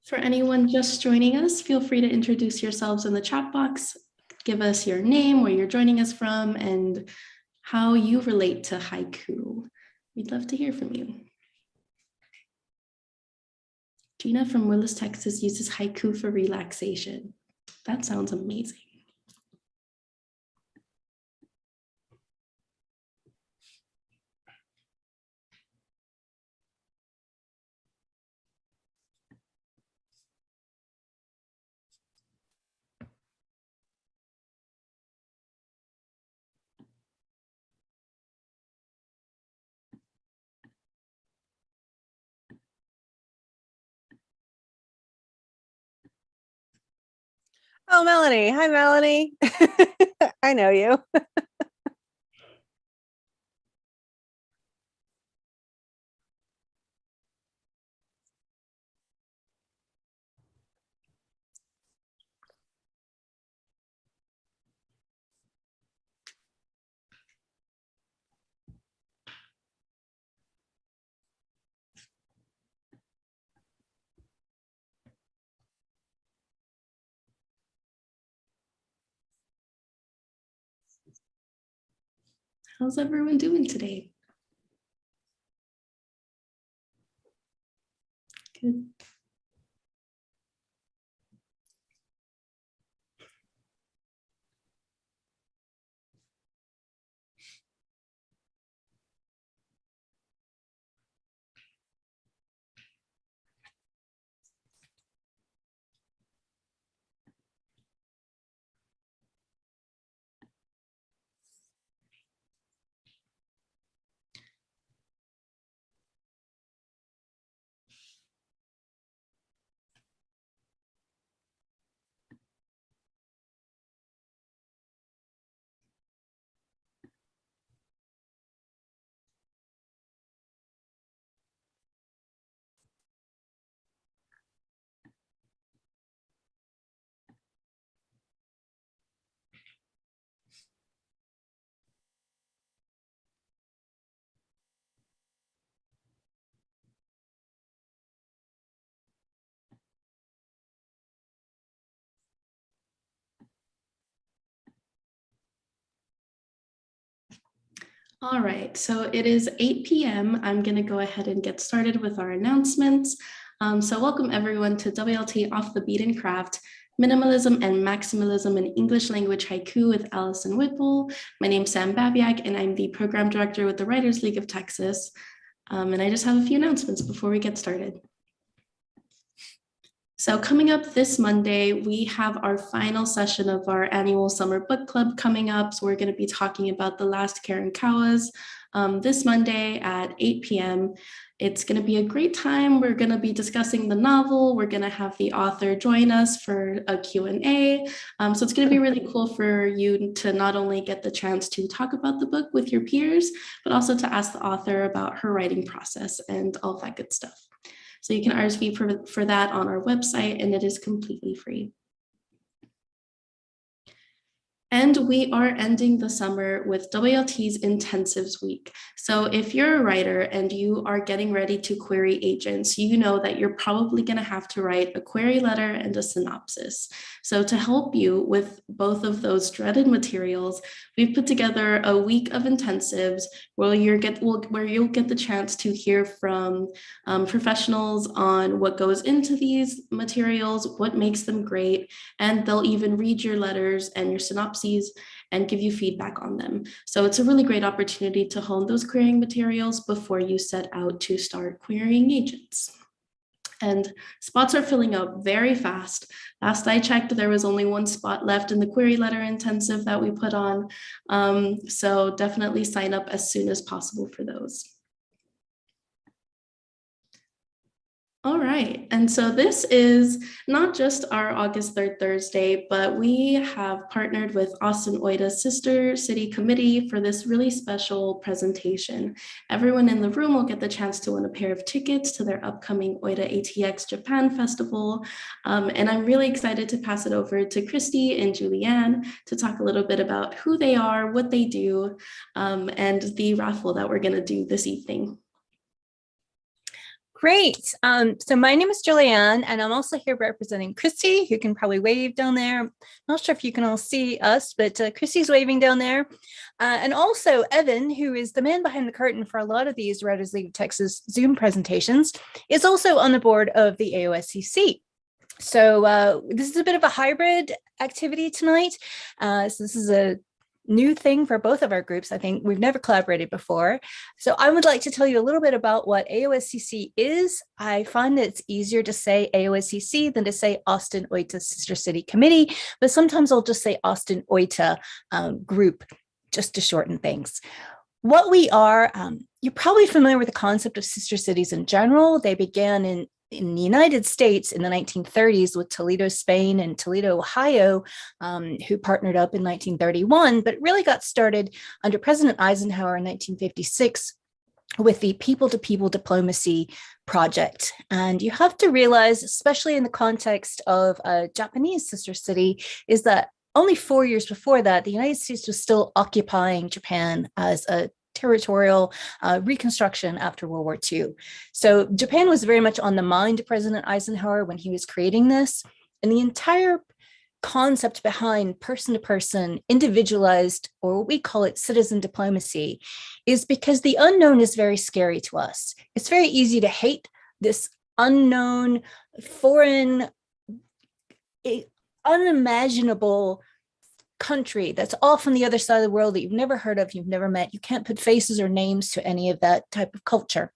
For anyone just joining us, feel free to introduce yourselves in the chat box. Give us your name, where you're joining us from, and how you relate to haiku. We'd love to hear from you. Gina from Willis, Texas uses haiku for relaxation. That sounds amazing. Oh, Melanie. Hi, Melanie. I know you. How's everyone doing today? Good. All right, so it is 8 p.m. I'm going to go ahead and get started with our announcements. So welcome everyone to WLT Off the Beaten Craft, Minimalism and Maximalism in English Language Haiku with Allyson Whipple. My name's Sam Babiak, and I'm the Program Director with the Writers League of Texas. And I just have a few announcements before we get started. So coming up this Monday, we have our final session of our annual summer book club coming up. So we're going to be talking about The Last Karankawas this Monday at 8 p.m. It's going to be a great time. We're going to be discussing the novel. We're going to have the author join us for a Q&A. So it's going to be really cool for you to not only get the chance to talk about the book with your peers, but also to ask the author about her writing process and all that good stuff. So you can RSVP for that on our website, and it is completely free. And we are ending the summer with WLT's Intensives Week. So if you're a writer and you are getting ready to query agents, you know that you're probably going to have to write a query letter and a synopsis. So to help you with both of those dreaded materials, we've put together a week of intensives where you'll get the chance to hear from professionals on what goes into these materials, what makes them great, and they'll even read your letters and your synopses and give you feedback on them. So it's a really great opportunity to hone those querying materials before you set out to start querying agents. And spots are filling up very fast. Last I checked, there was only one spot left in the query letter intensive that we put on. So definitely sign up as soon as possible for those. All right, and so this is not just our August 3rd Thursday, but we have partnered with Austin Oida's Sister City Committee for this really special presentation. Everyone in the room will get the chance to win a pair of tickets to their upcoming Oida ATX Japan Festival. And I'm really excited to pass it over to Christy and Julianne to talk a little bit about who they are, what they do, and the raffle that we're gonna do this evening. Great. So my name is Julianne, and I'm also here representing Christy, who can probably wave down there. Not sure if you can all see us, but Christy's waving down there. And also Evan, who is the man behind the curtain for a lot of these Writers League of Texas Zoom presentations, is also on the board of the AOSCC. So this is a bit of a hybrid activity tonight. So this is a new thing for both of our groups. I think we've never collaborated before. So I would like to tell you a little bit about what AOSCC is. I find that it's easier to say AOSCC than to say Austin Oita Sister City Committee, but sometimes I'll just say Austin Oita Group, just to shorten things. What we are, you're probably familiar with the concept of sister cities in general. They began in the United States in the 1930s with Toledo, Spain and Toledo, Ohio, who partnered up in 1931, but really got started under President Eisenhower in 1956 with the people-to-people diplomacy project. And you have to realize, especially in the context of a Japanese sister city, is that only 4 years before that, the United States was still occupying Japan as a territorial reconstruction after World War II. So Japan was very much on the mind of President Eisenhower when he was creating this. And the entire concept behind person-to-person, individualized, or what we call it citizen diplomacy, is because the unknown is very scary to us. It's very easy to hate this unknown, foreign, unimaginable country that's off on the other side of the world that you've never heard of, you've never met. You can't put faces or names to any of that type of culture.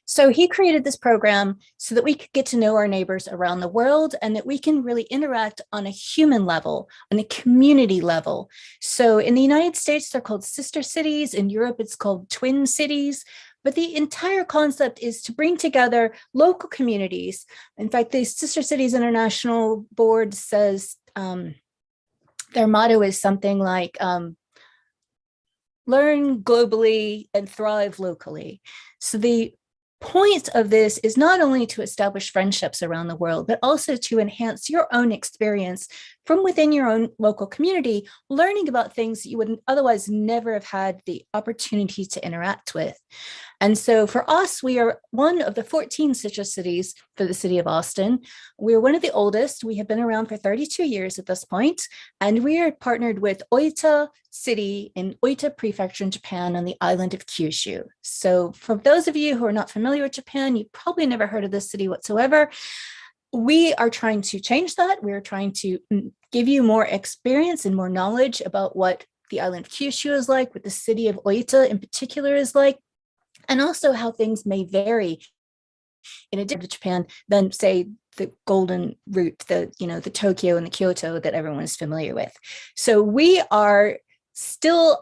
So he created this program so that we could get to know our neighbors around the world and that we can really interact on a human level, on a community level. So in the United States, they're called sister cities. In Europe, it's called twin cities. But the entire concept is to bring together local communities. In fact, the Sister Cities International Board says, their motto is something like learn globally and thrive locally. So the point of this is not only to establish friendships around the world, but also to enhance your own experience from within your own local community, learning about things that you would otherwise never have had the opportunity to interact with. And so for us, we are one of the 14 sister cities for the city of Austin. We're one of the oldest. We have been around for 32 years at this point, and we are partnered with Oita City in Oita Prefecture in Japan on the island of Kyushu. So for those of you who are not familiar with Japan, you've probably never heard of this city whatsoever. We are trying to change that. We're trying to give you more experience and more knowledge about what the island of Kyushu is like, what the city of Oita in particular is like, and also how things may vary in addition to Japan than, say, the Golden Route, the Tokyo and the Kyoto that everyone is familiar with. So we are still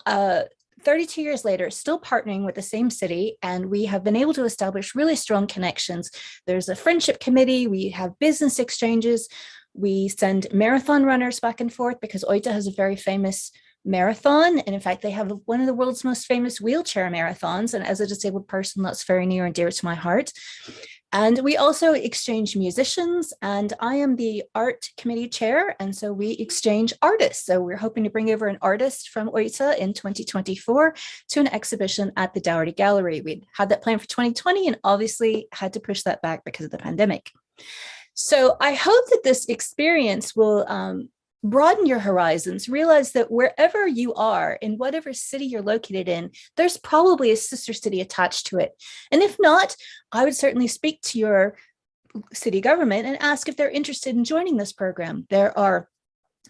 32 years later, still partnering with the same city, and we have been able to establish really strong connections. There's a friendship committee, we have business exchanges, we send marathon runners back and forth because Oita has a very famous marathon. And in fact, they have one of the world's most famous wheelchair marathons. And as a disabled person, that's very near and dear to my heart. And we also exchange musicians, and I am the art committee chair. And so we exchange artists. So we're hoping to bring over an artist from Oita in 2024 to an exhibition at the Dougherty Gallery. We had that planned for 2020 and obviously had to push that back because of the pandemic. So I hope that this experience will broaden your horizons, realize that wherever you are, in whatever city you're located in, there's probably a sister city attached to it. And if not, I would certainly speak to your city government and ask if they're interested in joining this program. There are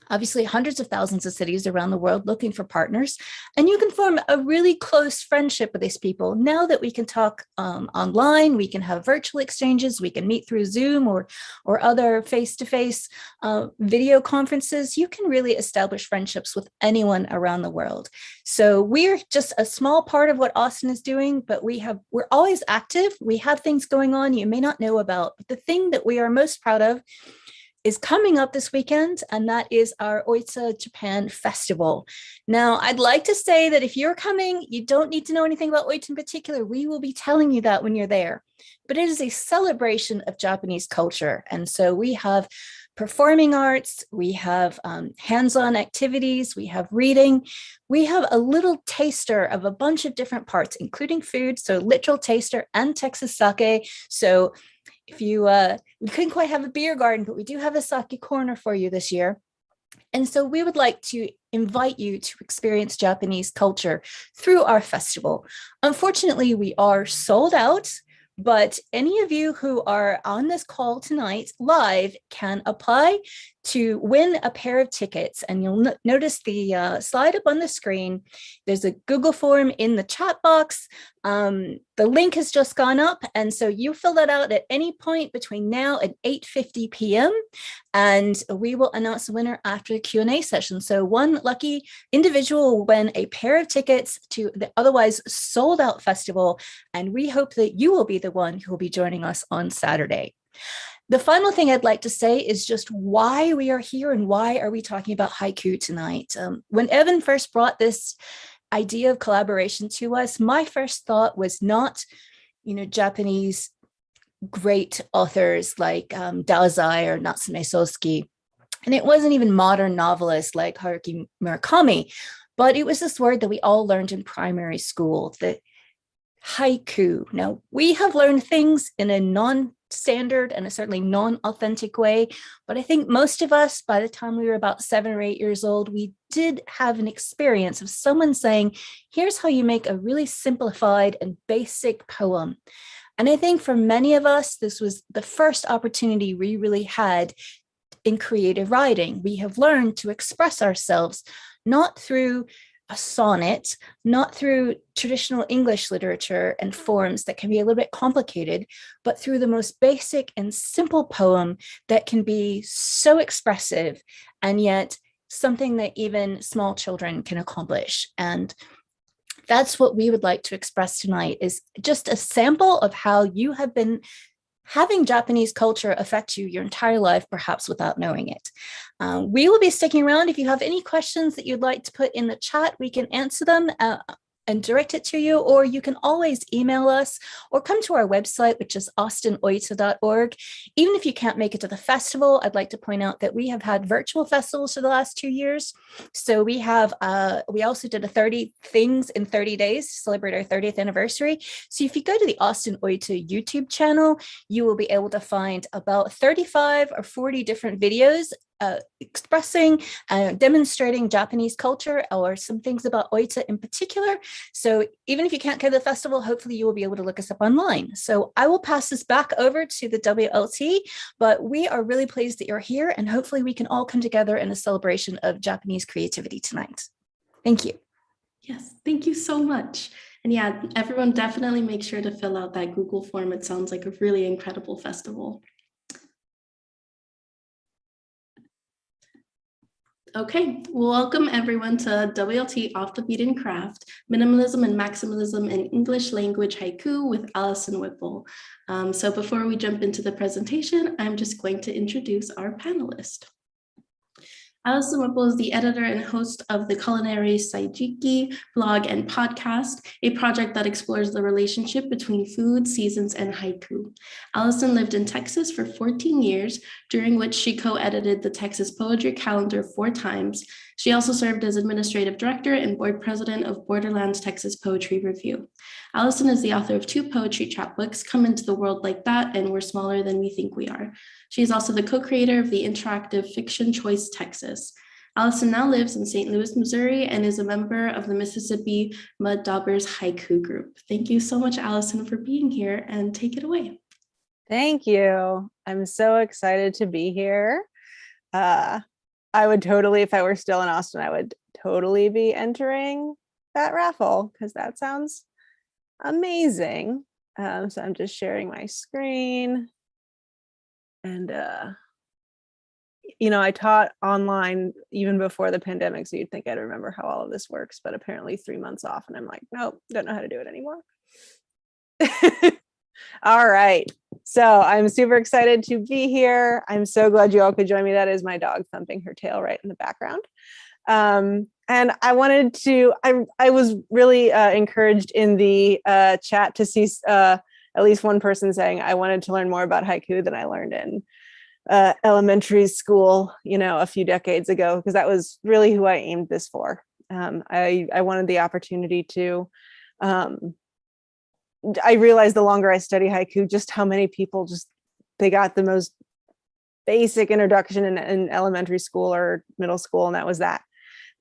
obviously hundreds of thousands of cities around the world looking for partners, and you can form a really close friendship with these people. Now that we can talk online, we can have virtual exchanges, we can meet through Zoom or other face-to-face video conferences, you can really establish friendships with anyone around the world. So we're just a small part of what Austin is doing, but we're always active. We have things going on you may not know about, but the thing that we are most proud of is coming up this weekend, and that is our Oita Japan Festival. Now, I'd like to say that if you're coming, you don't need to know anything about Oita in particular. We will be telling you that when you're there. But it is a celebration of Japanese culture. And so we have performing arts, we have hands-on activities, we have reading, we have a little taster of a bunch of different parts, including food, so literal taster and Texas sake. So if you, we couldn't quite have a beer garden, but we do have a sake corner for you this year. And so we would like to invite you to experience Japanese culture through our festival. Unfortunately, we are sold out, but any of you who are on this call tonight live can apply to win a pair of tickets. And you'll notice the slide up on the screen. There's a Google form in the chat box. The link has just gone up. And so you fill that out at any point between now and 8:50 p.m. And we will announce the winner after the Q&A session. So one lucky individual will win a pair of tickets to the otherwise sold out festival. And we hope that you will be the one who will be joining us on Saturday. The final thing I'd like to say is just why we are here and why are we talking about haiku tonight. When Evan first brought this idea of collaboration to us, my first thought was not, Japanese great authors like Dazai or Natsume Soseki, and it wasn't even modern novelists like Haruki Murakami, but it was this word that we all learned in primary school, the haiku. Now, we have learned things in a non-standard and a certainly non-authentic way, but I think most of us, by the time we were about 7 or 8 years old, we did have an experience of someone saying, here's how you make a really simplified and basic poem. And I think for many of us, this was the first opportunity we really had in creative writing. We have learned to express ourselves, not through a sonnet, not through traditional English literature and forms that can be a little bit complicated, but through the most basic and simple poem that can be so expressive and yet something that even small children can accomplish. And that's what we would like to express tonight, is just a sample of how you have been having Japanese culture affect you your entire life, perhaps without knowing it. We will be sticking around. If you have any questions that you'd like to put in the chat, we can answer them and direct it to you, or you can always email us or come to our website, which is austinoita.org. Even if you can't make it to the festival, I'd like to point out that we have had virtual festivals for the last 2 years. So we have, we also did a 30 things in 30 days to celebrate our 30th anniversary. So if you go to the Austin Oita YouTube channel, you will be able to find about 35 or 40 different videos expressing, demonstrating Japanese culture or some things about Oita in particular. So even if you can't go to the festival, hopefully you will be able to look us up online. So I will pass this back over to the WLT, but we are really pleased that you're here, and hopefully we can all come together in a celebration of Japanese creativity tonight. Thank you. Yes, thank you so much. And yeah, everyone definitely make sure to fill out that Google form. It sounds like a really incredible festival. Okay, welcome everyone to WLT Off the Beaten Craft, Minimalism and Maximalism in English Language Haiku with Allyson Whipple. So before we jump into the presentation, I'm just going to introduce our panelist. Allyson Whipple is the editor and host of the Culinary Saijiki blog and podcast, a project that explores the relationship between food, seasons, and haiku. Allyson lived in Texas for 14 years, during which she co-edited the Texas Poetry Calendar 4 times. She also served as administrative director and board president of Borderlands Texas Poetry Review. Allyson is the author of 2 poetry chapbooks, Come Into the World Like That and We're Smaller Than We Think We Are. She is also the co-creator of the interactive fiction Choice Texas. Allyson now lives in St. Louis, Missouri, and is a member of the Mississippi Mud Daubers Haiku Group. Thank you so much, Allyson, for being here, and take it away. Thank you. I'm so excited to be here. I would totally, if I were still in Austin, I would totally be entering that raffle because that sounds amazing. So I'm just sharing my screen. And, I taught online even before the pandemic, so you'd think I'd remember how all of this works, but apparently 3 months off and I'm like, nope, don't know how to do it anymore. All right. So I'm super excited to be here. I'm so glad you all could join me. That is my dog thumping her tail right in the background. And I wanted to, I was really encouraged in the chat to see at least one person saying, I wanted to learn more about haiku than I learned in elementary school, a few decades ago, because that was really who I aimed this for. I wanted the opportunity to, I realized the longer I study haiku, just how many people they got the most basic introduction in elementary school or middle school, and that was that.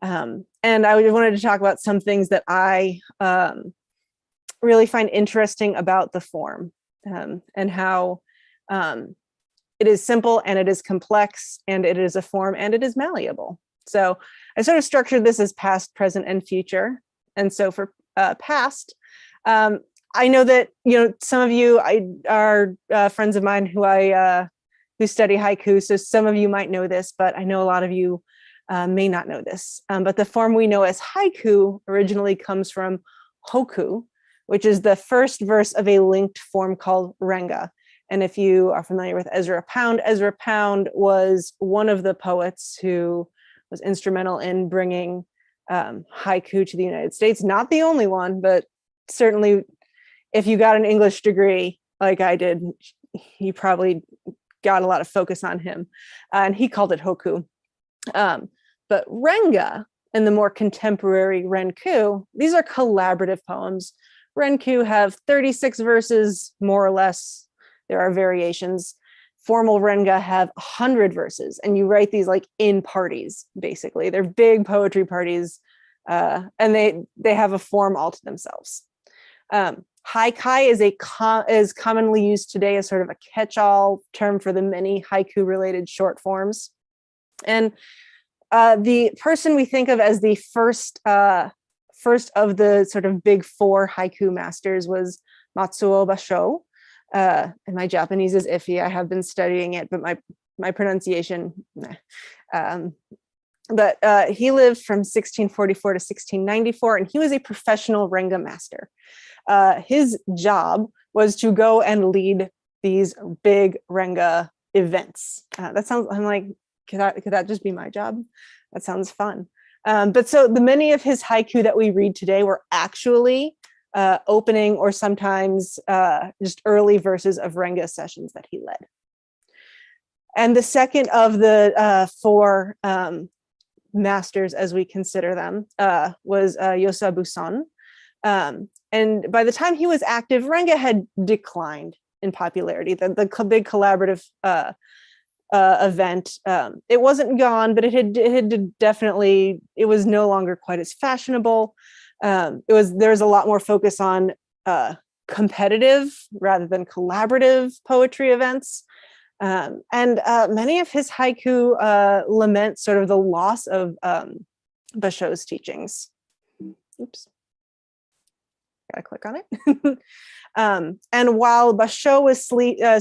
And I wanted to talk about some things that I really find interesting about the form, and how it is simple and it is complex and it is a form and it is malleable. So I sort of structured this as past, present, and future. And so for past, I know that some of you are friends of mine who study haiku. So some of you might know this, but I know a lot of you may not know this. But the form we know as haiku originally comes from hoku, which is the first verse of a linked form called renga. And if you are familiar with Ezra Pound was one of the poets who was instrumental in bringing haiku to the United States. Not the only one, but certainly if you got an English degree like I did, you probably got a lot of focus on him. And he called it hoku. But renga and the more contemporary renku, these are collaborative poems. Renku have 36 verses, more or less. There are variations. Formal renga have 100 verses, and you write these like in parties, basically. They're big poetry parties, and they have a form all to themselves. Haikai is commonly used today as sort of a catch-all term for the many haiku-related short forms. And the person we think of as the first of the sort of big four haiku masters was Matsuo Basho. And my Japanese is iffy. I have been studying it, but my pronunciation, but he lived from 1644 to 1694, and he was a professional renga master. His job was to go and lead these big renga events. That sounds, I'm like, could that just be my job? That sounds fun. But so the many of his haiku that we read today were actually opening or sometimes just early verses of renga sessions that he led. And the second of the four masters, as we consider them, was Yosabu Son. And by the time he was active, renga had declined in popularity. The big collaborative event, it wasn't gone, but it had definitely, it was no longer quite as fashionable. There was a lot more focus on competitive rather than collaborative poetry events. And many of his haiku lament sort of the loss of Basho's teachings. Oops. Gotta click on it. And while Basho was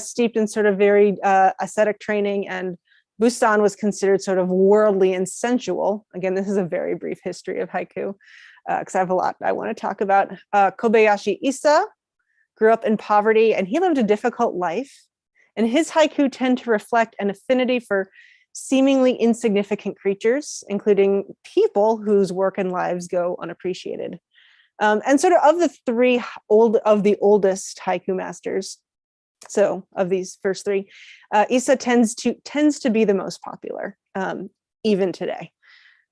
steeped in sort of very ascetic training, and Busan was considered sort of worldly and sensual. Again, this is a very brief history of haiku, because I have a lot I want to talk about. Kobayashi Issa grew up in poverty, and he lived a difficult life. And his haiku tend to reflect an affinity for seemingly insignificant creatures, including people whose work and lives go unappreciated. And sort of the three of the oldest haiku masters, so of these first three, Issa tends to be the most popular, even today.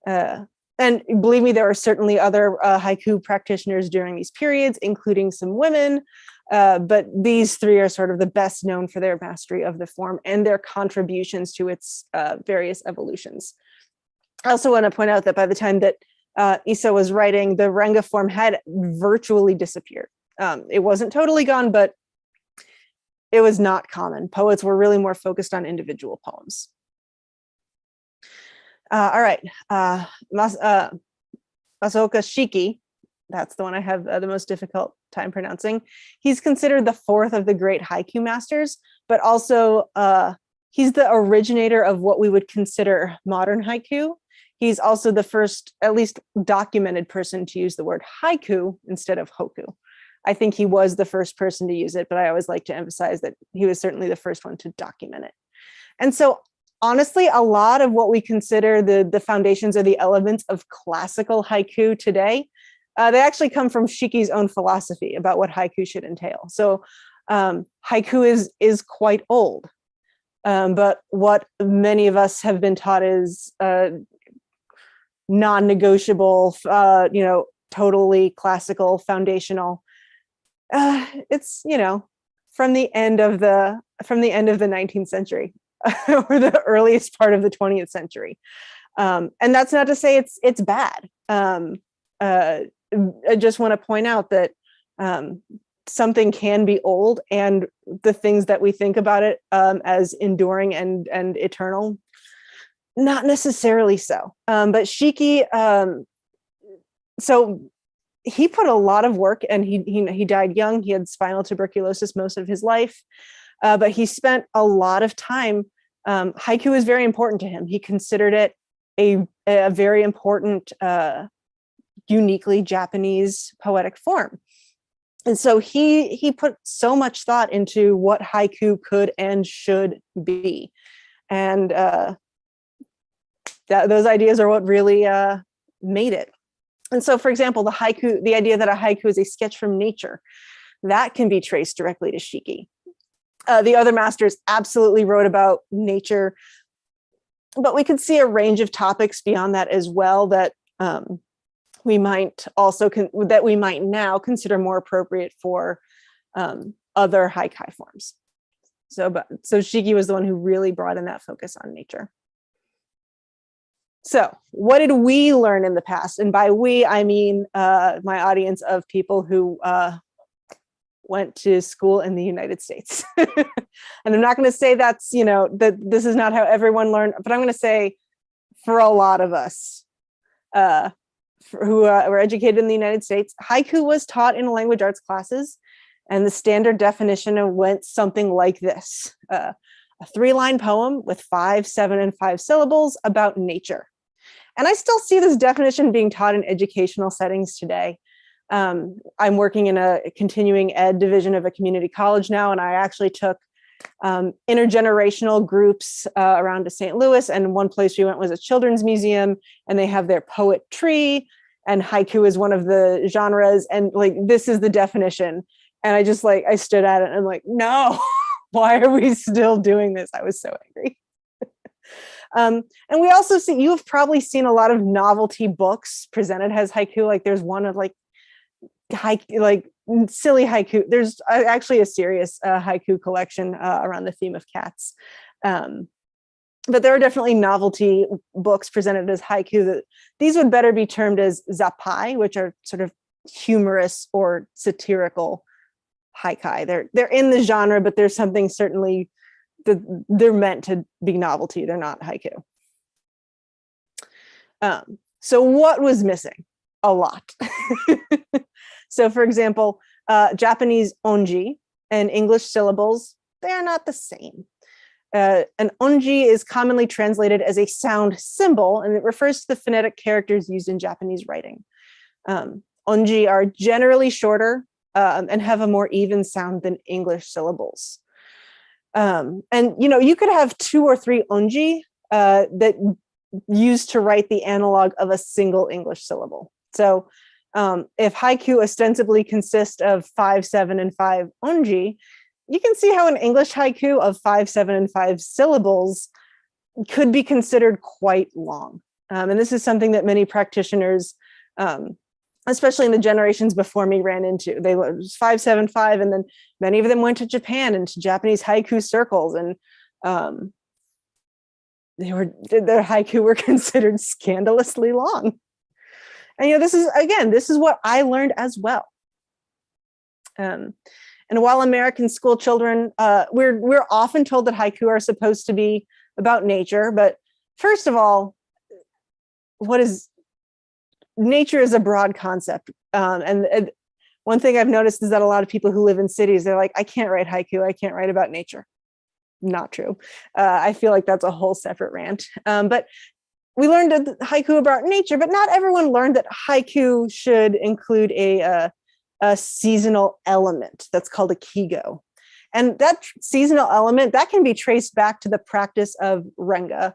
And believe me, there are certainly other haiku practitioners during these periods, including some women, but these three are sort of the best known for their mastery of the form and their contributions to its various evolutions. I also want to point out that by the time that Issa was writing, the renga form had virtually disappeared. It wasn't totally gone, but it was not common. Poets were really more focused on individual poems. All right, Masaoka Shiki, that's the one I have the most difficult time pronouncing. He's considered the fourth of the great haiku masters, but also he's the originator of what we would consider modern haiku. He's also the first, at least documented person to use the word haiku instead of hoku. I think he was the first person to use it, but I always like to emphasize that he was certainly the first one to document it. And so honestly, a lot of what we consider the foundations or the elements of classical haiku today, they actually come from Shiki's own philosophy about what haiku should entail. So haiku is quite old. But what many of us have been taught is non-negotiable, totally classical, foundational. It's, from the end of the 19th century or the earliest part of the 20th century. And that's not to say it's bad. I just want to point out that something can be old, and the things that we think about it as enduring and eternal, not necessarily so. But Shiki, so he put a lot of work, and he died young. He had spinal tuberculosis most of his life, but he spent a lot of time. Haiku was very important to him. He considered it a very important, uniquely Japanese poetic form. And so he put so much thought into what haiku could and should be. And those ideas are what really made it. And so, for example, the idea that a haiku is a sketch from nature, that can be traced directly to Shiki. The other masters absolutely wrote about nature, but we could see a range of topics beyond that as well that we might now consider more appropriate for other haikai forms. So Shiki was the one who really brought in that focus on nature. So what did we learn in the past? And by we, I mean my audience of people who went to school in the United States. And I'm not going to say that's, that this is not how everyone learned, but I'm going to say for a lot of us who were educated in the United States, haiku was taught in language arts classes, and the standard definition went something like this: a 3-line poem with 5, 7, and 5 syllables about nature. And I still see this definition being taught in educational settings today. I'm working in a continuing ed division of a community college now, and I actually took intergenerational groups around to St. Louis, and one place we went was a children's museum, and they have their poet tree, and haiku is one of the genres, and this is the definition. And I stood at it and I'm like, no, why are we still doing this? I was so angry. And we also see, you've probably seen a lot of novelty books presented as haiku. Like there's one of silly haiku. There's actually a serious haiku collection around the theme of cats. But there are definitely novelty books presented as haiku. That these would better be termed as zapai, which are sort of humorous or satirical haikai. They're in the genre, but there's something certainly that they're meant to be novelty. They're not haiku. So what was missing? A lot. So for example, Japanese onji and English syllables, they are not the same. An onji is commonly translated as a sound symbol, and it refers to the phonetic characters used in Japanese writing. Onji are generally shorter and have a more even sound than English syllables. And you could have 2 or 3 onji that used to write the analog of a single English syllable. So if haiku ostensibly consists of 5, 7, and 5 onji, you can see how an English haiku of 5, 7, and 5 syllables could be considered quite long. And this is something that many practitioners, especially in the generations before me, ran into. They was 5, 7, 5, and then many of them went to Japan and to Japanese haiku circles, and their haiku were considered scandalously long. And this is what I learned as well. And while American school children, we're often told that haiku are supposed to be about nature, but first of all, nature is a broad concept. And one thing I've noticed is that a lot of people who live in cities, they're like, I can't write haiku, I can't write about nature. Not true. I feel like that's a whole separate rant. But we learned haiku about nature, but not everyone learned that haiku should include a seasonal element that's called a kigo. And that seasonal element, that can be traced back to the practice of renga,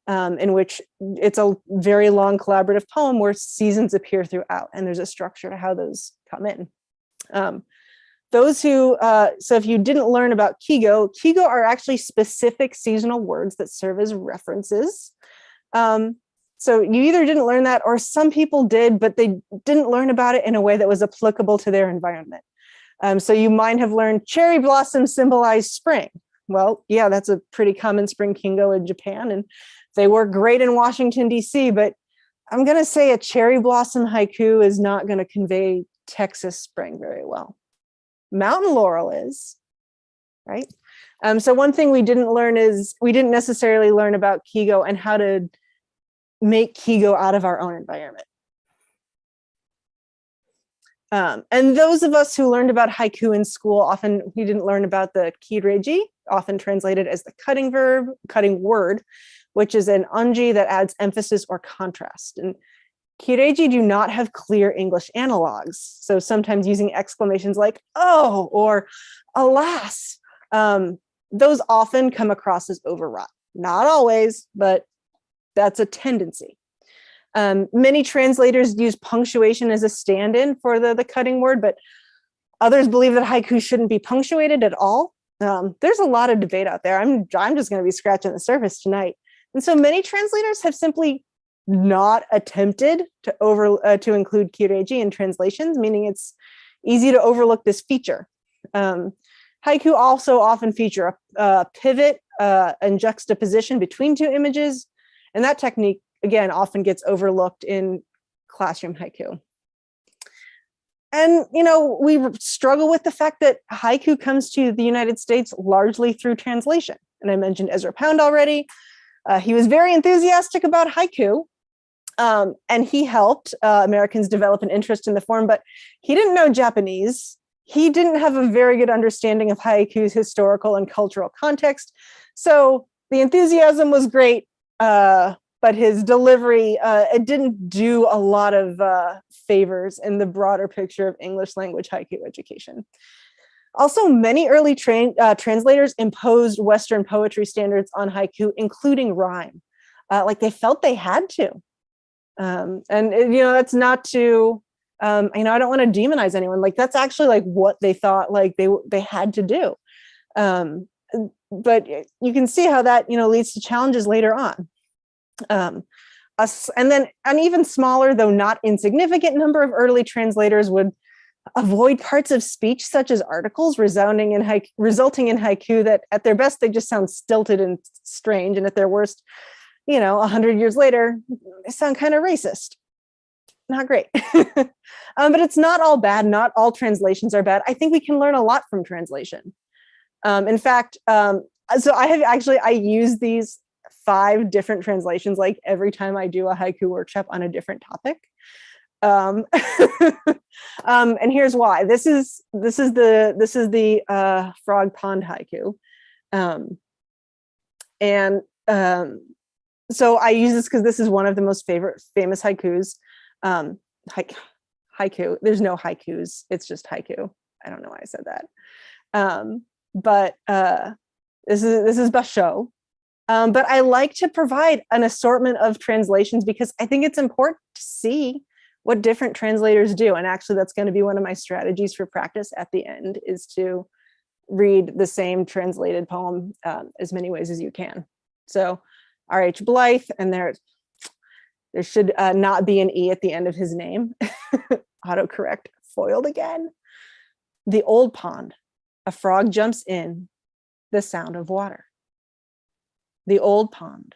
in which it's a very long collaborative poem where seasons appear throughout, and there's a structure to how those come in. those who, so if you didn't learn about Kigo are actually specific seasonal words that serve as references. So you either didn't learn that, or some people did, but they didn't learn about it in a way that was applicable to their environment. So you might have learned cherry blossoms symbolize spring. Well, yeah, that's a pretty common spring Kingo in Japan, and they work great in Washington, D.C., but I'm going to say a cherry blossom haiku is not going to convey Texas spring very well. Mountain laurel is, right? So one thing we didn't learn is we didn't necessarily learn about Kigo and how to make Kigo out of our own environment. And those of us who learned about haiku in school, often we didn't learn about the kireji, often translated as the cutting word, which is an onji that adds emphasis or contrast. And kireji do not have clear English analogs. So sometimes using exclamations like, oh, or alas, those often come across as overwrought. Not always, but that's a tendency. Many translators use punctuation as a stand-in for the cutting word, but others believe that haiku shouldn't be punctuated at all. There's a lot of debate out there. I'm just going to be scratching the surface tonight. And so many translators have simply not attempted to include kireji in translations, meaning it's easy to overlook this feature. Haiku also often feature a pivot and juxtaposition between two images, and that technique, again, often gets overlooked in classroom haiku. And, we struggle with the fact that haiku comes to the United States largely through translation. And I mentioned Ezra Pound already. He was very enthusiastic about haiku, and he helped Americans develop an interest in the form, but he didn't know Japanese. He didn't have a very good understanding of haiku's historical and cultural context. So the enthusiasm was great, but his delivery, it didn't do a lot of favors in the broader picture of English language haiku education. Also, many early translators imposed Western poetry standards on haiku, including rhyme. Like they felt they had to. And that's not to, I don't want to demonize anyone. Like that's actually like what they thought like they had to do. But you can see how that, leads to challenges later on. And then an even smaller, though not insignificant number of early translators would avoid parts of speech such as articles resulting in haiku that at their best, they just sound stilted and strange. And at their worst, 100 years later, they sound kind of racist. Not great. But it's not all bad. Not all translations are bad. I think we can learn a lot from translation. In fact, so I use these 5 different translations like every time I do a haiku workshop on a different topic. And here's why. This is the frog pond haiku. So I use this because this is one of the most famous haikus. Haiku. There's no haikus. It's just haiku. I don't know why I said that. But this is basho. But I like to provide an assortment of translations because I think it's important to see what different translators do. And actually, that's going to be one of my strategies for practice at the end, is to read the same translated poem as many ways as you can. So R.H. Blythe, and there should not be an E at the end of his name. Autocorrect foiled again. The old pond, a frog jumps in, the sound of water. The old pond,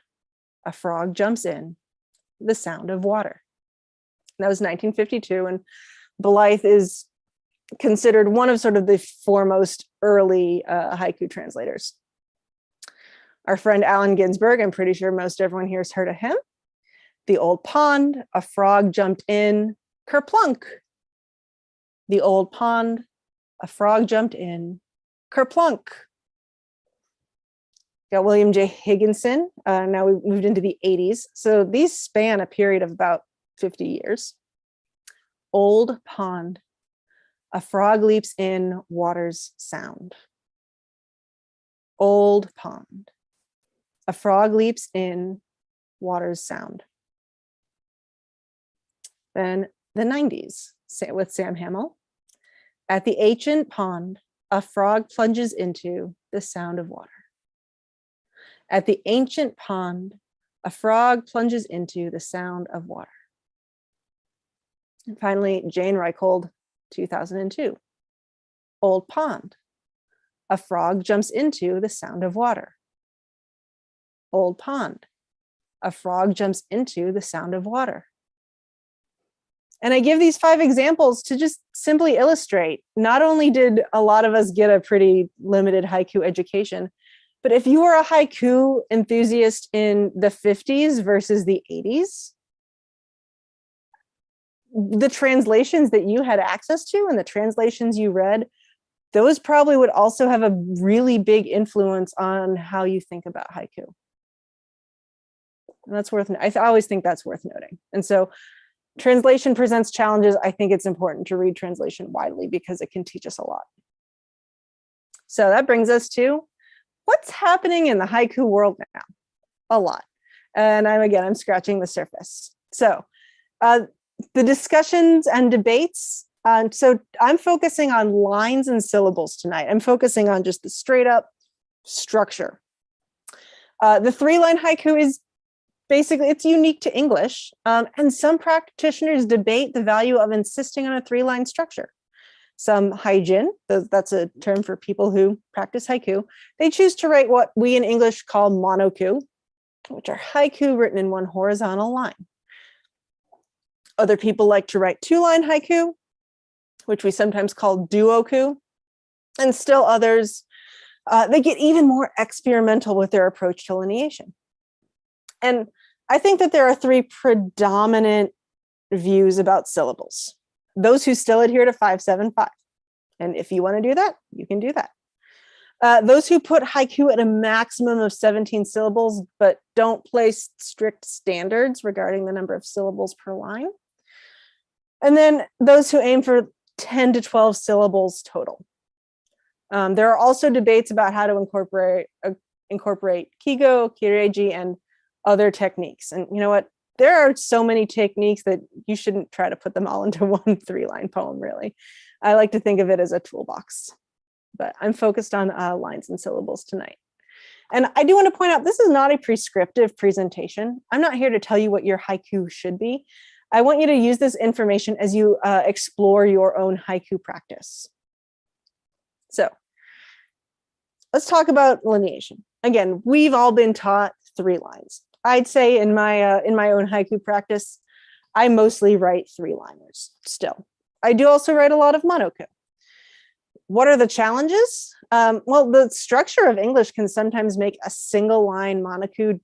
a frog jumps in, the sound of water. That was 1952, and Blythe is considered one of sort of the foremost early haiku translators. Our friend Allen Ginsberg, I'm pretty sure most everyone here has heard of him. The old pond, a frog jumped in, kerplunk. The old pond, a frog jumped in, kerplunk. Got William J. Higginson. Now we've moved into the 80s. So these span a period of about 50 years. Old pond, a frog leaps in, water's sound. Old pond, a frog leaps in, water's sound. Then the 90s with Sam Hamill. At the ancient pond, a frog plunges into the sound of water. At the ancient pond, a frog plunges into the sound of water. And finally, Jane Reichold, 2002. Old pond. A frog jumps into the sound of water. Old pond. A frog jumps into the sound of water. And I give these 5 examples to just simply illustrate, not only did a lot of us get a pretty limited haiku education, but if you were a haiku enthusiast in the 50s versus the 80s, the translations that you had access to and the translations you read, those probably would also have a really big influence on how you think about haiku. And that's I always think that's worth noting. And so translation presents challenges. I think it's important to read translation widely because it can teach us a lot. So that brings us to what's happening in the haiku world now. A lot. And I'm scratching the surface. So the discussions and debates. So I'm focusing on lines and syllables tonight. I'm focusing on just the straight up structure. The 3-line haiku is basically, it's unique to English. And some practitioners debate the value of insisting on a 3-line structure. Some haijin, that's a term for people who practice haiku, they choose to write what we in English call monoku, which are haiku written in one horizontal line. Other people like to write 2-line haiku, which we sometimes call duoku. And still others, they get even more experimental with their approach to delineation. And I think that there are 3 predominant views about syllables. Those who still adhere to 575. And if you want to do that, you can do that. Those who put haiku at a maximum of 17 syllables, but don't place strict standards regarding the number of syllables per line. And then those who aim for 10 to 12 syllables total. There are also debates about how to incorporate kigo, kireiji, and other techniques. And you know what? There are so many techniques that you shouldn't try to put them all into one 3-line poem, really. I like to think of it as a toolbox, but I'm focused on lines and syllables tonight. And I do want to point out, this is not a prescriptive presentation. I'm not here to tell you what your haiku should be. I want you to use this information as you explore your own haiku practice. So let's talk about delineation. Again, we've all been taught 3 lines. I'd say in my own haiku practice, I mostly write 3-liners still. I do also write a lot of monoku. What are the challenges? Well, the structure of English can sometimes make a single line monoku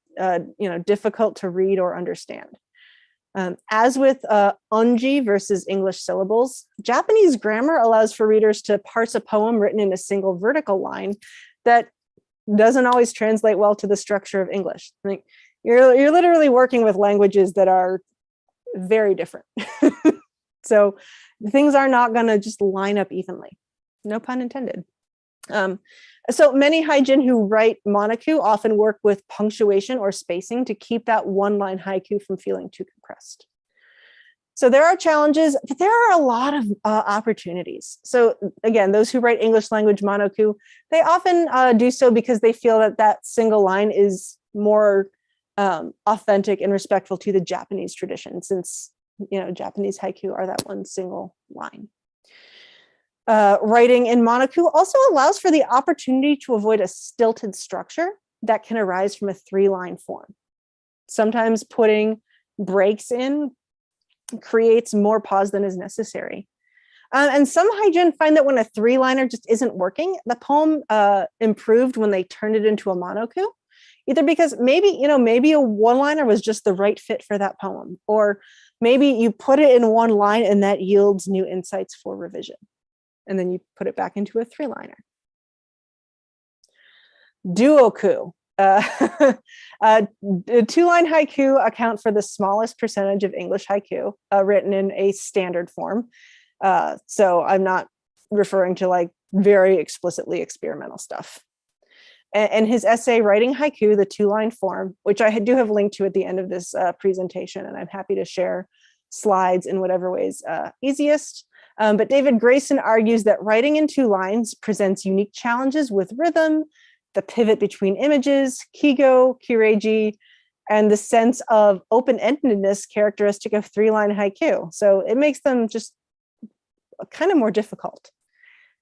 difficult to read or understand. As with onji versus English syllables, Japanese grammar allows for readers to parse a poem written in a single vertical line that doesn't always translate well to the structure of English. I mean, you're literally working with languages that are very different. So things are not going to just line up evenly. No pun intended. So many haijin who write monoku often work with punctuation or spacing to keep that 1-line haiku from feeling too compressed. So there are challenges, but there are a lot of opportunities. So again, those who write English language monoku, they often do so because they feel that that single line is more authentic and respectful to the Japanese tradition, since Japanese haiku are that one single line. Writing in monoku also allows for the opportunity to avoid a stilted structure that can arise from a 3-line form. Sometimes putting breaks in creates more pause than is necessary. And some haijin find that when a 3-liner just isn't working, the poem improved when they turned it into a monoku, either because maybe a 1-liner was just the right fit for that poem, or maybe you put it in 1 line and that yields new insights for revision. And then you put it back into a 3-liner. Duoku. 2-line haiku account for the smallest percentage of English haiku written in a standard form. So I'm not referring to like very explicitly experimental stuff. And his essay, Writing Haiku, the 2-line form, which I do have linked to at the end of this presentation, and I'm happy to share slides in whatever ways easiest. But David Grayson argues that writing in 2 lines presents unique challenges with rhythm, the pivot between images, kigo, kireiji, and the sense of open-endedness characteristic of 3-line haiku. So it makes them just kind of more difficult.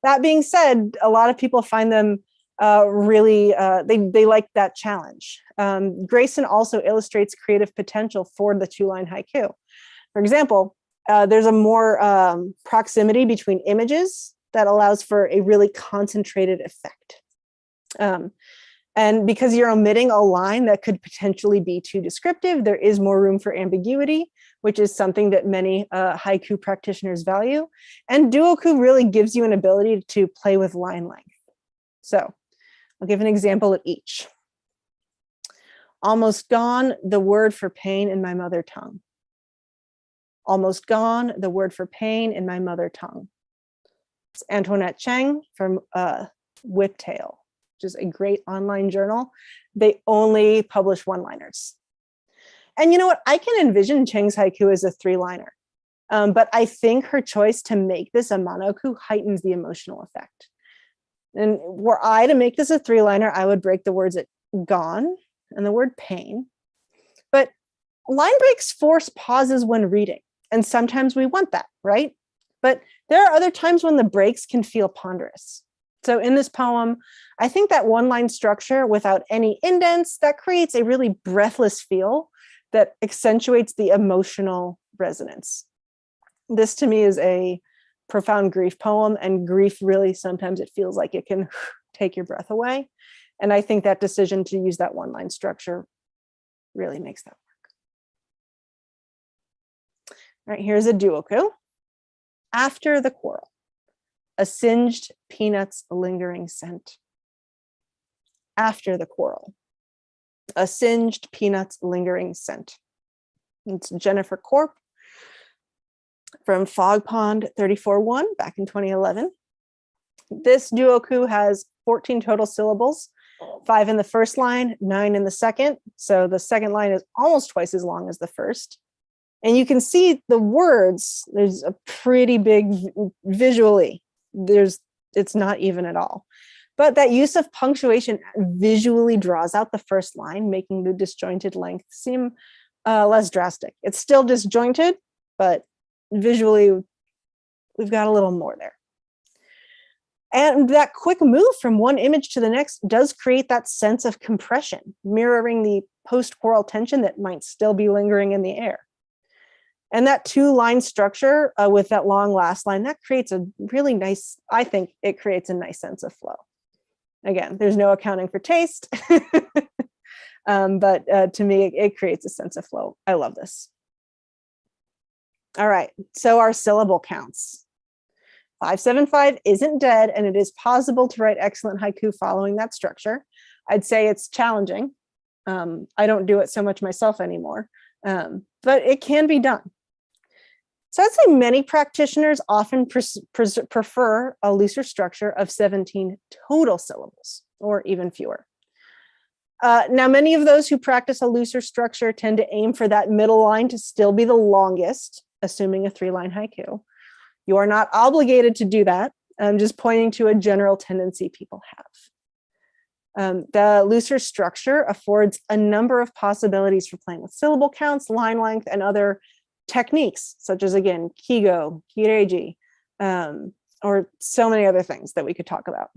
That being said, a lot of people find them really, they like that challenge. Grayson also illustrates creative potential for the 2-line haiku. For example, there's a more proximity between images that allows for a really concentrated effect. And because you're omitting a line that could potentially be too descriptive, there is more room for ambiguity, which is something that many haiku practitioners value. And duoku really gives you an ability to play with line length. So I'll give an example of each. Almost gone, the word for pain in my mother tongue. Almost gone, the word for pain in my mother tongue. It's Antoinette Cheng from Whiptail, which is a great online journal. They only publish 1-liners. And you know what? I can envision Cheng's haiku as a 3-liner. But I think her choice to make this a monoku heightens the emotional effect. And were I to make this a 3-liner, I would break the words at gone and the word pain. But line breaks force pauses when reading. And sometimes we want that, right? But there are other times when the breaks can feel ponderous. So in this poem, I think that 1-line structure without any indents, that creates a really breathless feel that accentuates the emotional resonance. This to me is a profound grief poem, and grief really sometimes it feels like it can take your breath away. And I think that decision to use that 1-line structure really makes that work. All right, here's a duoku. After the quarrel, a singed peanuts lingering scent. After the quarrel, a singed peanuts lingering scent. It's Jennifer Korp from Fog Pond 34-1 back in 2011. This duoku has 14 total syllables, 5 in the first line, 9 in the second. So the second line is almost twice as long as the first. And you can see the words, there's a pretty big visually, it's not even at all. But that use of punctuation visually draws out the first line, making the disjointed length seem less drastic. It's still disjointed, but visually we've got a little more there. And that quick move from one image to the next does create that sense of compression, mirroring the post-quarrel tension that might still be lingering in the air. And that 2-line structure with that long last line, that creates a really nice, I think it creates a nice sense of flow. Again, there's no accounting for taste, but to me, it creates a sense of flow. I love this. All right, so our syllable counts. 575 isn't dead, and it is possible to write excellent haiku following that structure. I'd say it's challenging. I don't do it so much myself anymore, but it can be done. So I'd say many practitioners often prefer a looser structure of 17 total syllables, or even fewer. Now, many of those who practice a looser structure tend to aim for that middle line to still be the longest, assuming a 3-line haiku. You are not obligated to do that. I'm just pointing to a general tendency people have. The looser structure affords a number of possibilities for playing with syllable counts, line length, and other techniques, such as, again, kigo, kireiji, or so many other things that we could talk about.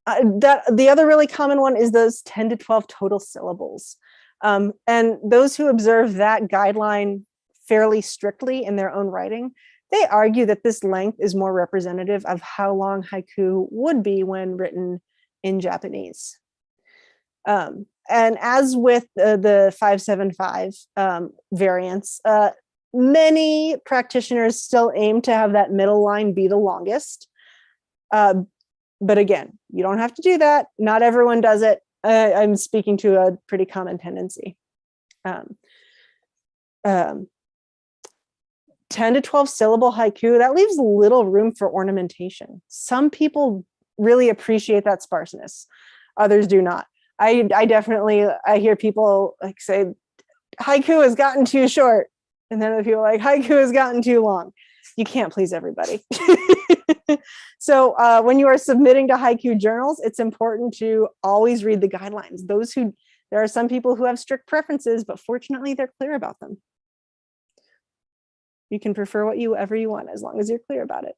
The other really common one is those 10 to 12 total syllables. And those who observe that guideline fairly strictly in their own writing, they argue that this length is more representative of how long haiku would be when written in Japanese. And as with the 575 variants, many practitioners still aim to have that middle line be the longest. But again, you don't have to do that. Not everyone does it. I'm speaking to a pretty common tendency. 10 to 12 syllable haiku, that leaves little room for ornamentation. Some people really appreciate that sparseness. Others do not. I hear people like say, haiku has gotten too short. And then other people are like, haiku has gotten too long. You can't please everybody. So when you are submitting to haiku journals, it's important to always read the guidelines. There are some people who have strict preferences, but fortunately they're clear about them. You can prefer whatever you want as long as you're clear about it.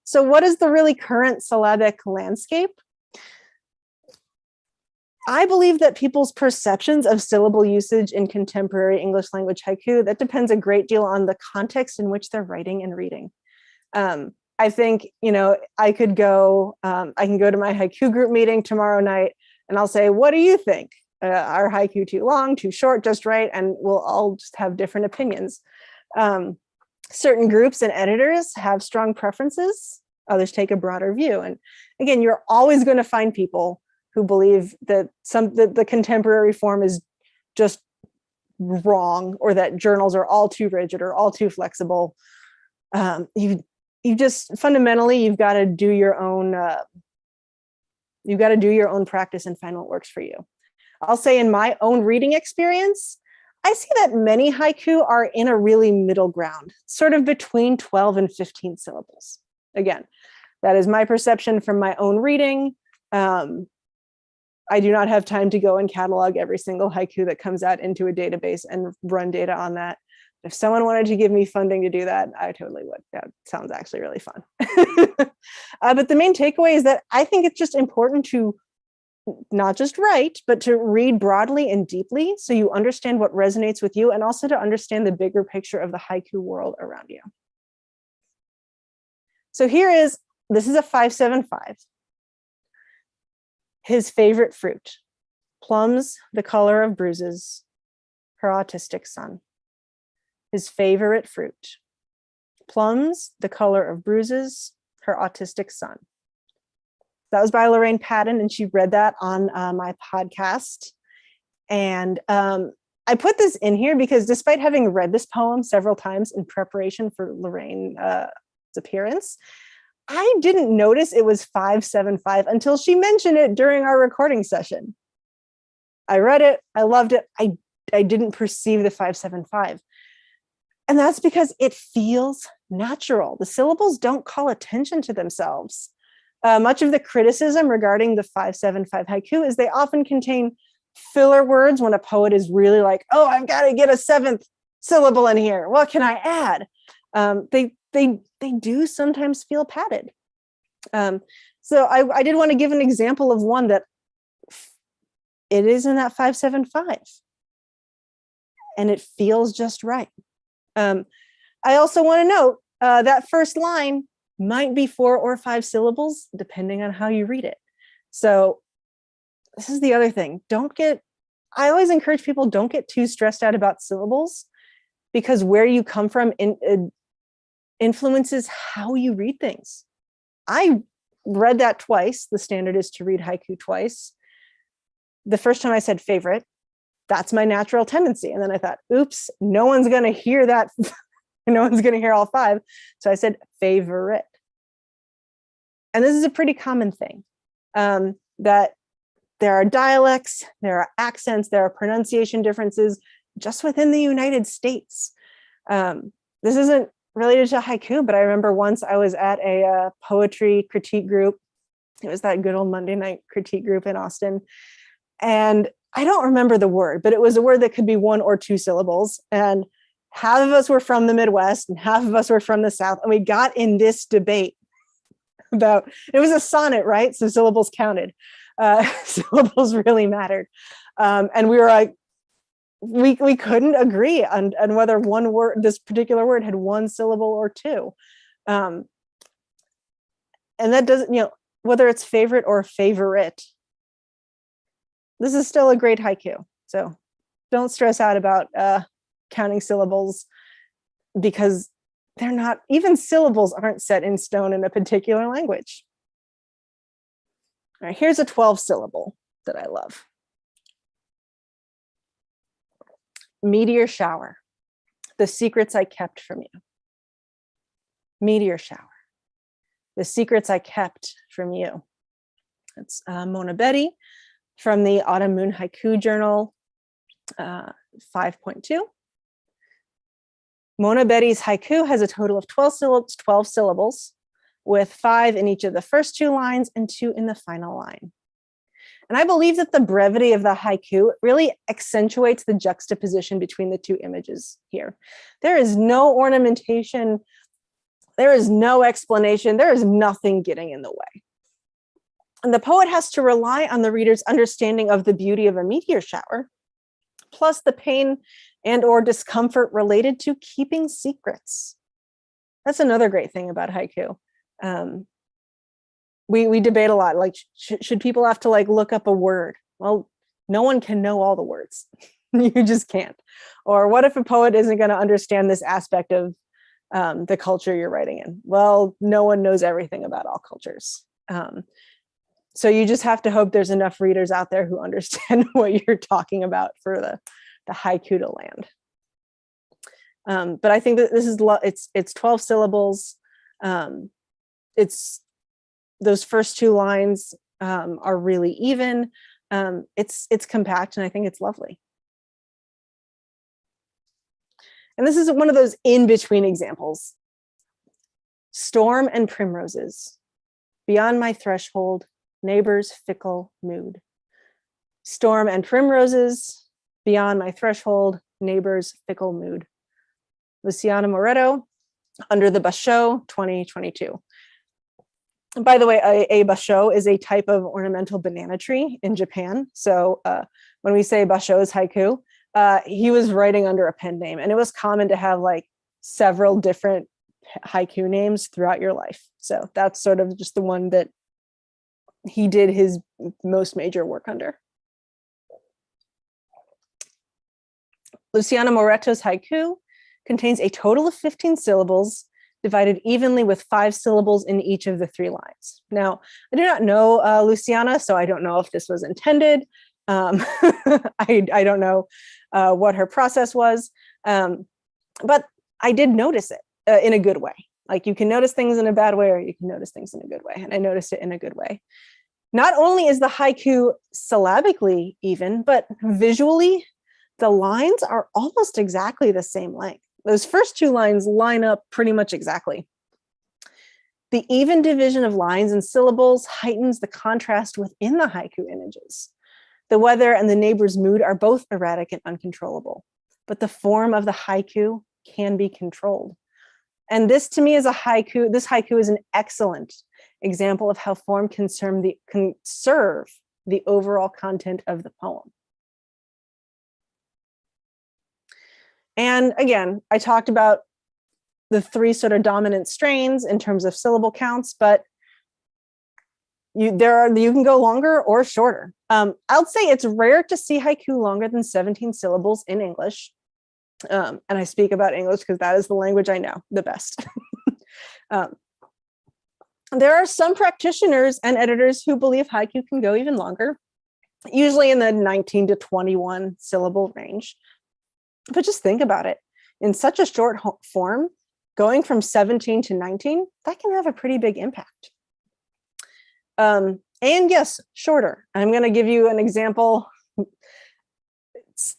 So what is the really current syllabic landscape? I believe that people's perceptions of syllable usage in contemporary English language haiku, that depends a great deal on the context in which they're writing and reading. I think, I can go to my haiku group meeting tomorrow night and I'll say, what do you think? Are haiku too long, too short, just right? And we'll all just have different opinions. Certain groups and editors have strong preferences. Others take a broader view. And again, you're always going to find people who believe that the contemporary form is just wrong, or that journals are all too rigid or all too flexible. You just fundamentally, you've got to do your own practice and find what works for you. I'll say in my own reading experience, I see that many haiku are in a really middle ground, sort of between 12 and 15 syllables. Again, that is my perception from my own reading. I do not have time to go and catalog every single haiku that comes out into a database and run data on that. If someone wanted to give me funding to do that, I totally would. That sounds actually really fun. But the main takeaway is that I think it's just important to not just write, but to read broadly and deeply so you understand what resonates with you, and also to understand the bigger picture of the haiku world around you. So this is a 575. His favorite fruit, plums, the color of bruises, her autistic son. His favorite fruit, plums, the color of bruises, her autistic son. That was by Lorraine Patton, and she read that on my podcast. And I put this in here because despite having read this poem several times in preparation for Lorraine's appearance, I didn't notice it was 575 until she mentioned it during our recording session. I read it, I loved it. I didn't perceive the 575. And that's because it feels natural. The syllables don't call attention to themselves. Much of the criticism regarding the 575 haiku is they often contain filler words when a poet is really like, oh, I've got to get a 7th syllable in here. What can I add? They do sometimes feel padded. So I did want to give an example of one that it is in that 575. And it feels just right. I also want to note that first line might be 4 or 5 syllables, depending on how you read it. So this is the other thing. I always encourage people, don't get too stressed out about syllables, because where you come from influences how you read things. I read that twice. The standard is to read haiku twice. The first time I said favorite, that's my natural tendency. And then I thought, oops, no one's going to hear that. No one's going to hear all 5. So I said favorite. And this is a pretty common thing, that there are dialects, there are accents, there are pronunciation differences just within the United States. This isn't related to haiku, but I remember once I was at a poetry critique group. It was that good old Monday night critique group in Austin. And I don't remember the word, but it was a word that could be 1 or 2 syllables. And half of us were from the Midwest and half of us were from the South. And we got in this debate about, it was a sonnet, right? So syllables counted. Syllables really mattered. And we were like, we couldn't agree on whether one word, this particular word, had 1 syllable or 2. And that doesn't, whether it's favorite or favorite, this is still a great haiku. So don't stress out about counting syllables, because they're not, even syllables aren't set in stone in a particular language. All right, here's a 12 syllable that I love. Meteor shower, the secrets I kept from you. Meteor shower, the secrets I kept from you. It's Mona Betty from the Autumn Moon Haiku Journal 5.2. Mona Betty's haiku has a total of 12 syllables, with 5 in each of the first 2 lines and 2 in the final line. And I believe that the brevity of the haiku really accentuates the juxtaposition between the 2 images here. There is no ornamentation, there is no explanation, there is nothing getting in the way. And the poet has to rely on the reader's understanding of the beauty of a meteor shower, plus the pain and or discomfort related to keeping secrets. That's another great thing about haiku. We debate a lot, like, should people have to like look up a word? Well, no one can know all the words. You just can't. Or what if a poet isn't going to understand this aspect of the culture you're writing in? Well, no one knows everything about all cultures. So you just have to hope there's enough readers out there who understand what you're talking about for the haiku to land. But I think that this is, it's 12 syllables. It's those first 2 lines are really even. It's compact, and I think it's lovely. And this is one of those in-between examples. Storm and primroses, beyond my threshold, neighbor's fickle mood. Storm and primroses, beyond my threshold, neighbor's fickle mood. Luciana Moretto, Under the Basho, 2022. By the way, a basho is a type of ornamental banana tree in Japan. So when we say basho is haiku, he was writing under a pen name, and it was common to have like several different haiku names throughout your life. So that's sort of just the one that he did his most major work under. Luciana Moretto's haiku contains a total of 15 syllables, divided evenly with 5 syllables in each of the 3 lines. Now, I do not know Luciana, so I don't know if this was intended. I don't know what her process was, but I did notice it in a good way. Like, you can notice things in a bad way, or you can notice things in a good way, and I noticed it in a good way. Not only is the haiku syllabically even, but visually, the lines are almost exactly the same length. Those first 2 lines line up pretty much exactly. The even division of lines and syllables heightens the contrast within the haiku images. The weather and the neighbor's mood are both erratic and uncontrollable, but the form of the haiku can be controlled. And this, to me, is a haiku. This haiku is an excellent example of how form can serve the overall content of the poem. And again, I talked about the 3 sort of dominant strains in terms of syllable counts, but you can go longer or shorter. I'll say it's rare to see haiku longer than 17 syllables in English. And I speak about English because that is the language I know the best. There are some practitioners and editors who believe haiku can go even longer, usually in the 19 to 21 syllable range. But just think about it. In such a short form, going from 17 to 19, that can have a pretty big impact. And yes, shorter. I'm going to give you an example.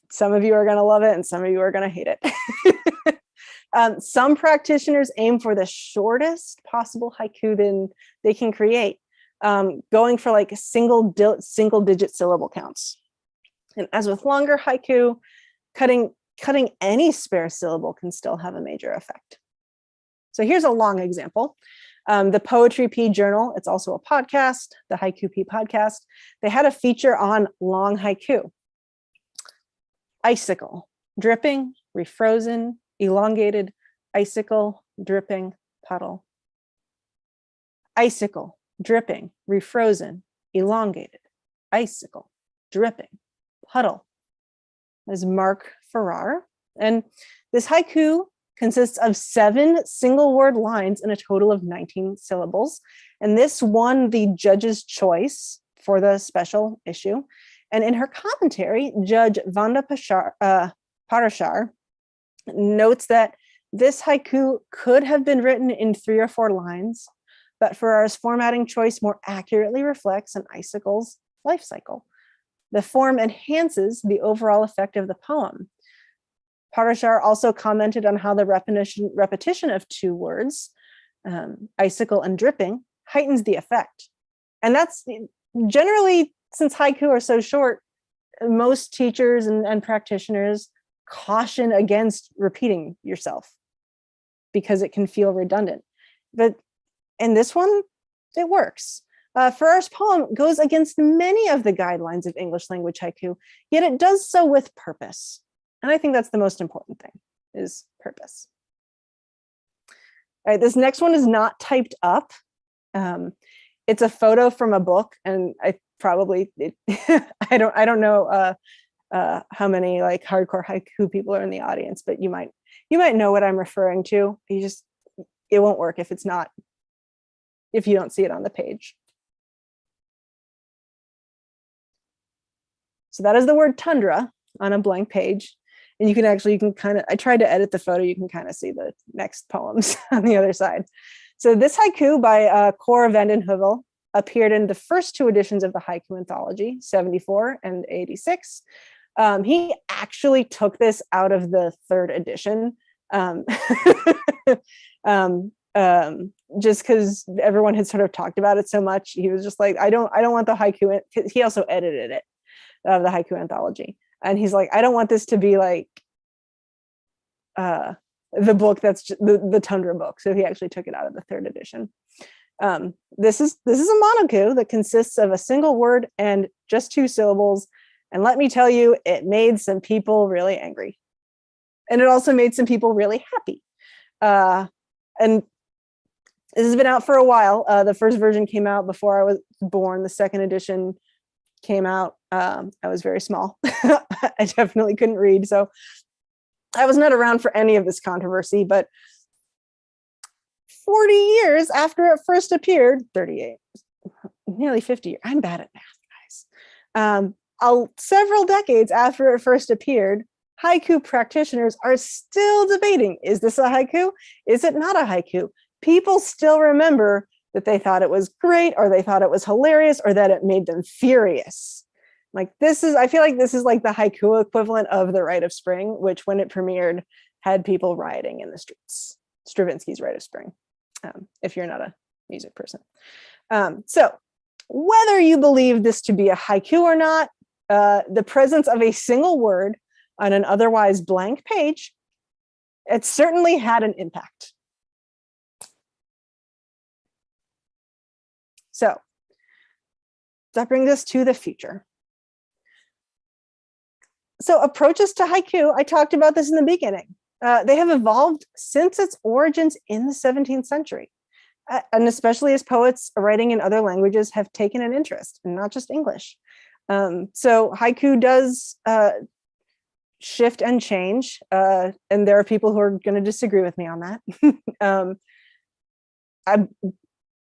Some of you are going to love it, and some of you are going to hate it. Some practitioners aim for the shortest possible haiku then they can create, going for like single digit syllable counts. And as with longer haiku, cutting any spare syllable can still have a major effect. So here's a long example. The Poetry P Journal, it's also a podcast, the Haiku P podcast, they had a feature on long haiku. Icicle, dripping, refrozen, elongated, icicle, dripping, puddle. Icicle, dripping, refrozen, elongated, icicle, dripping, puddle. Is Mark Farrar. And this haiku consists of 7 single word lines in a total of 19 syllables. And this won the judge's choice for the special issue. And in her commentary, Judge Vanda Parashar notes that this haiku could have been written in 3 or 4 lines, but Farrar's formatting choice more accurately reflects an icicle's life cycle. The form enhances the overall effect of the poem. Parashar also commented on how the repetition of two words, icicle and dripping, heightens the effect. And that's generally, since haiku are so short, most teachers and practitioners caution against repeating yourself because it can feel redundant. But in this one, it works. Farrar's poem goes against many of the guidelines of English language haiku, yet it does so with purpose. And I think that's the most important thing, is purpose. All right, this next one is not typed up. It's a photo from a book, and I don't know how many like hardcore haiku people are in the audience, but you might know what I'm referring to. It won't work if you don't see it on the page. So that is the word tundra on a blank page. And you can kind of, I tried to edit the photo, you can kind of see the next poems on the other side. So this haiku by Cor van den Heuvel appeared in the first two editions of the Haiku Anthology, 74 and 86. He actually took this out of the third edition, just because everyone had sort of talked about it so much. He was just like, I don't want the haiku. He also edited it, of the Haiku Anthology. And he's like, I don't want this to be like the book that's the Tundra book. So he actually took it out of the third edition. This is a monoku that consists of a single word and just two syllables. And let me tell you, it made some people really angry. And it also made some people really happy. And this has been out for a while. The first version came out before I was born. The second edition came out. I was very small. I definitely couldn't read. So I was not around for any of this controversy, but 40 years after it first appeared, 38, nearly 50 years. I'm bad at math, guys. Several decades after it first appeared, haiku practitioners are still debating, is this a haiku? Is it not a haiku? People still remember that they thought it was great, or they thought it was hilarious, or that it made them furious. Like I feel like this is like the haiku equivalent of The Rite of Spring, which when it premiered had people rioting in the streets. Stravinsky's Rite of Spring, if you're not a music person. So whether you believe this to be a haiku or not, the presence of a single word on an otherwise blank page, it certainly had an impact. So that brings us to the future. So approaches to haiku, I talked about this in the beginning. They have evolved since its origins in the 17th century. And especially as poets writing in other languages have taken an interest, and not just English. So haiku does shift and change. And there are people who are going to disagree with me on that.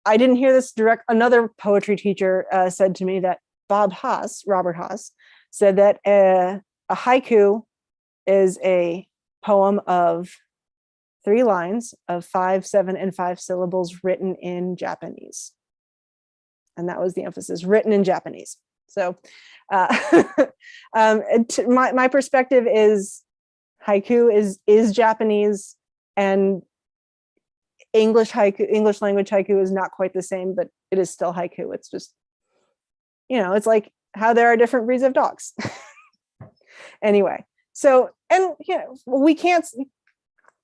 I didn't hear this direct. Another poetry teacher said to me that Robert Haas, said that a haiku is a poem of 3 lines of 5, 7, and 5 syllables written in Japanese. And that was the emphasis, written in Japanese. So my perspective is haiku is Japanese, and English language haiku is not quite the same, but it is still haiku. It's just, it's like how there are different breeds of dogs. Anyway, so, and we can't,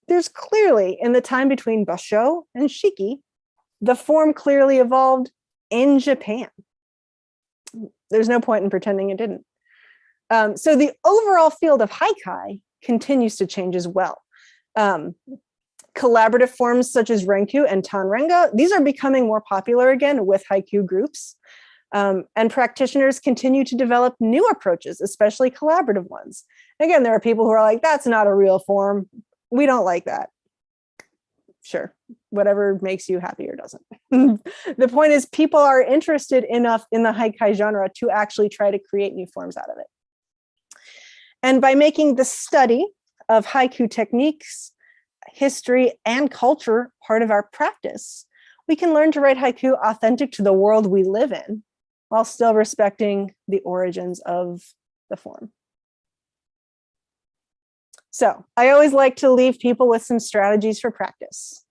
there's clearly, in the time between Basho and Shiki, the form clearly evolved in Japan. There's no point in pretending it didn't. So the overall field of haikai continues to change as well. Collaborative forms such as renku and tanrenga, these are becoming more popular again with haiku groups. And practitioners continue to develop new approaches, especially collaborative ones. Again, there are people who are like, that's not a real form. We don't like that. Sure, whatever makes you happy or doesn't. The point is, people are interested enough in the haikai genre to actually try to create new forms out of it. And by making the study of haiku techniques, history, and culture part of our practice, we can learn to write haiku authentic to the world we live in, while still respecting the origins of the form. So I always like to leave people with some strategies for practice.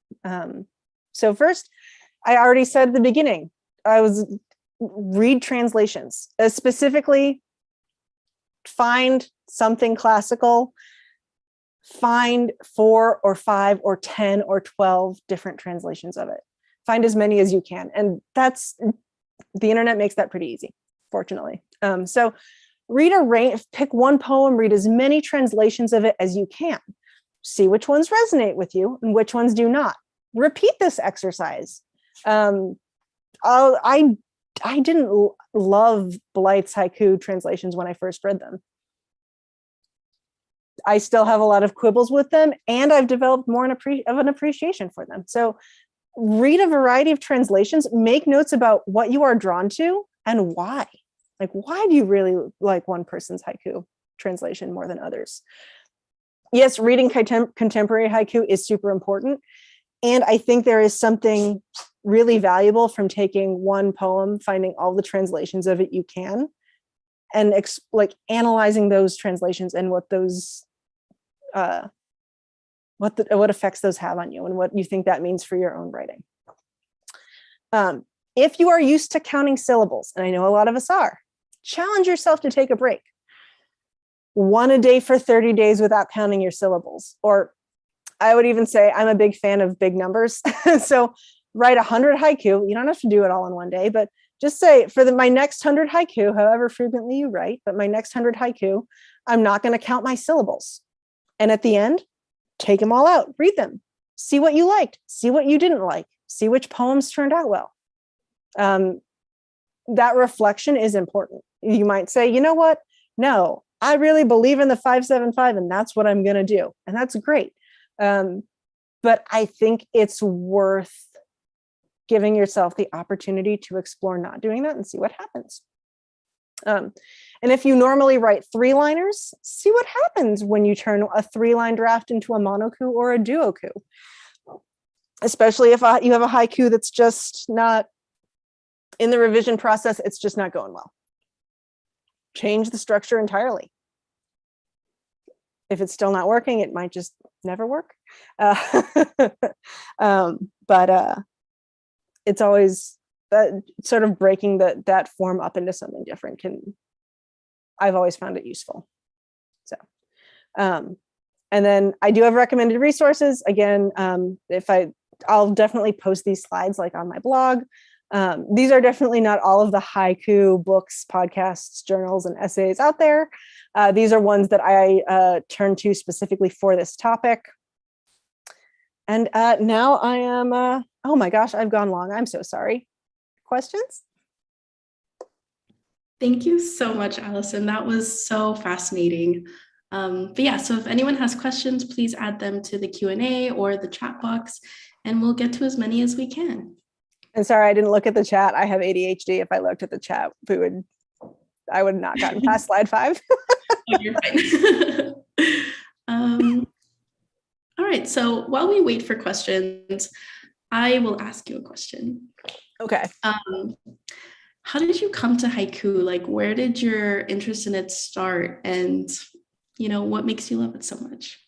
So first, I already said at the beginning, read translations, specifically find something classical, find 4 or 5 or 10 or 12 different translations of it. Find as many as you can. And the internet makes that pretty easy, fortunately. So read a range, pick one poem, read as many translations of it as you can. See which ones resonate with you and which ones do not. Repeat this exercise. I didn't love Blythe's haiku translations when I first read them. I still have a lot of quibbles with them, and I've developed more of an appreciation for them. So read a variety of translations, make notes about what you are drawn to and why. Like, why do you really like one person's haiku translation more than others? Yes, reading contemporary haiku is super important. And I think there is something really valuable from taking one poem, finding all the translations of it you can, and analyzing those translations and what those what effects those have on you and what you think that means for your own writing. If you are used to counting syllables, and I know a lot of us are, challenge yourself to take a break. One a day for 30 days without counting your syllables. Or I would even say I'm a big fan of big numbers. So write 100 haiku. You don't have to do it all in one day, but just say for my next 100 haiku, however frequently you write, but my next 100 haiku, I'm not going to count my syllables. And at the end, take them all out, read them, see what you liked, see what you didn't like, see which poems turned out well. That reflection is important. You might say, you know what? No, I really believe in the 5-7-5 and that's what I'm going to do. And that's great. But I think it's worth giving yourself the opportunity to explore not doing that and see what happens. And if you normally write 3-liners, see what happens when you turn a 3-line draft into a monoku or a duoku. Especially if you have a haiku that's just not in the revision process, it's just not going well. Change the structure entirely. If it's still not working, it might just never work. But it's always sort of breaking that form up into something different I've always found it useful. So, and then I do have recommended resources. Again, I'll definitely post these slides like on my blog. These are definitely not all of the haiku books, podcasts, journals, and essays out there. These are ones that I turn to specifically for this topic. And now I am, oh my gosh, I've gone long. I'm so sorry. Questions? Thank you so much, Allyson. That was so fascinating. But yeah, so if anyone has questions, please add them to the Q&A or the chat box, and we'll get to as many as we can. And sorry, I didn't look at the chat. I have ADHD. If I looked at the chat, I would have not gotten past slide 5. Oh, you're fine. All right, so while we wait for questions, I will ask you a question. Okay. How did you come to haiku? Like, where did your interest in it start? And, what makes you love it so much?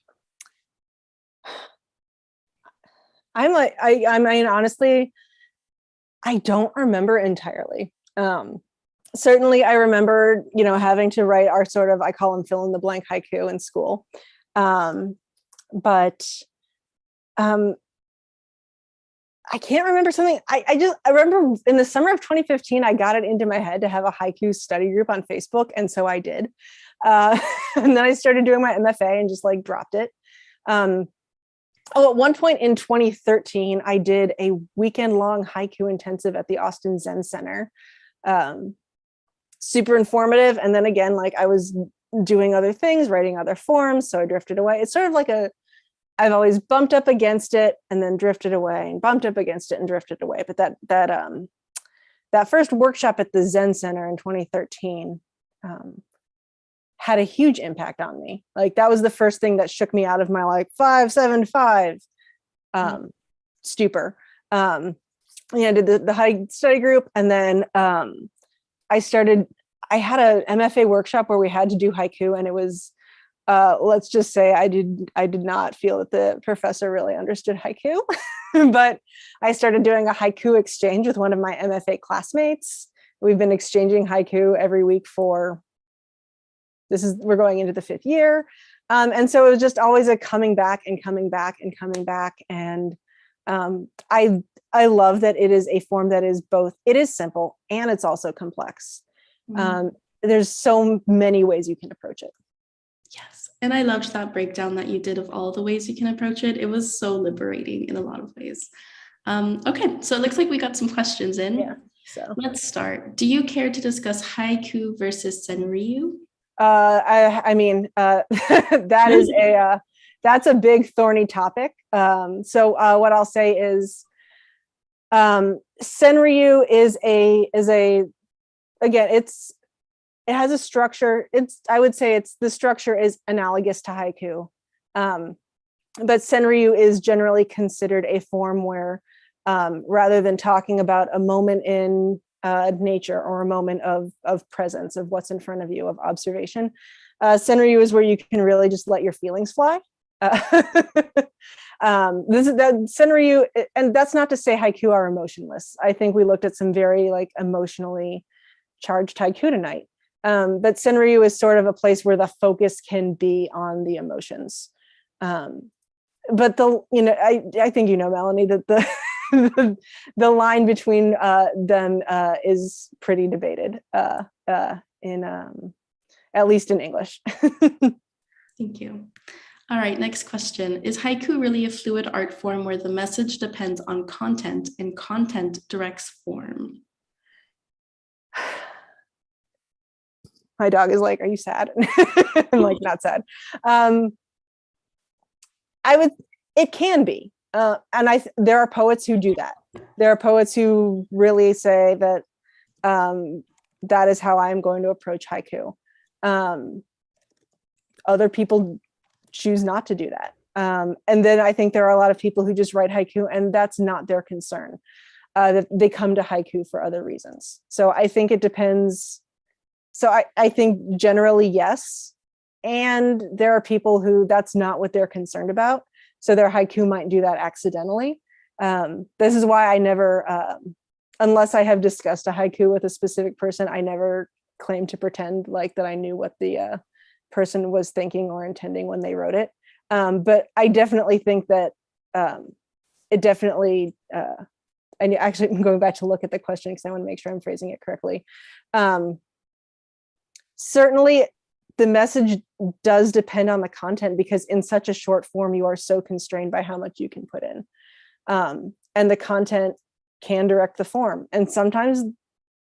I mean, honestly, I don't remember entirely. Certainly I remember, having to write our sort of, I call them fill in the blank haiku in school. But I can't remember something. I remember in the summer of 2015, I got it into my head to have a haiku study group on Facebook. And so I did. And then I started doing my MFA and just dropped it. At one point in 2013, I did a weekend-long haiku intensive at the Austin Zen Center. Super informative. And then again, I was doing other things, writing other forms. So I drifted away. It's sort of I've always bumped up against it and then drifted away and bumped up against it and drifted away. But that first workshop at the Zen Center in 2013 had a huge impact on me. That was the first thing that shook me out of my 5-7-5 stupor. Did the haiku study group, and then I had a MFA workshop where we had to do haiku, and it was let's just say I did not feel that the professor really understood haiku, but I started doing a haiku exchange with one of my MFA classmates. We've been exchanging haiku every week we're going into the 5th year. And so it was just always a coming back and coming back and coming back. And I love that it is a form that is both, it is simple and it's also complex. There's so many ways you can approach it. Yes. And I loved that breakdown that you did of all the ways you can approach it. It was so liberating in a lot of ways. Okay, so it looks like we got some questions in. Yeah. So let's start. Do you care to discuss haiku versus senryu? I mean, that is that's a big thorny topic. So what I'll say is, senryu is again, it has a structure. I would say the structure is analogous to haiku. But senryu is generally considered a form where, rather than talking about a moment in nature or a moment of presence, of what's in front of you, of observation, senryu is where you can really just let your feelings fly. This is that senryu, and that's not to say haiku are emotionless. I think we looked at some very emotionally charged haiku tonight. But senryu is sort of a place where the focus can be on the emotions. But I think Melanie, that the line between them is pretty debated, in at least in English. Thank you. All right, next question. Is haiku really a fluid art form where the message depends on content and content directs form? My dog is like, are you sad? I'm like, not sad. It can be. And there are poets who do that. There are poets who really say that that is how I'm going to approach haiku. Other people choose not to do that. And then I think there are a lot of people who just write haiku and that's not their concern. That they come to haiku for other reasons. So I think it depends. So I think generally, yes. And there are people who that's not what they're concerned about. So their haiku might do that accidentally. This is why I never, unless I have discussed a haiku with a specific person, I never claim to pretend that I knew what the person was thinking or intending when they wrote it. But I definitely think that it definitely, and actually I'm going back to look at the question because I want to make sure I'm phrasing it correctly. Certainly the message does depend on the content because in such a short form, you are so constrained by how much you can put in. And the content can direct the form. And sometimes,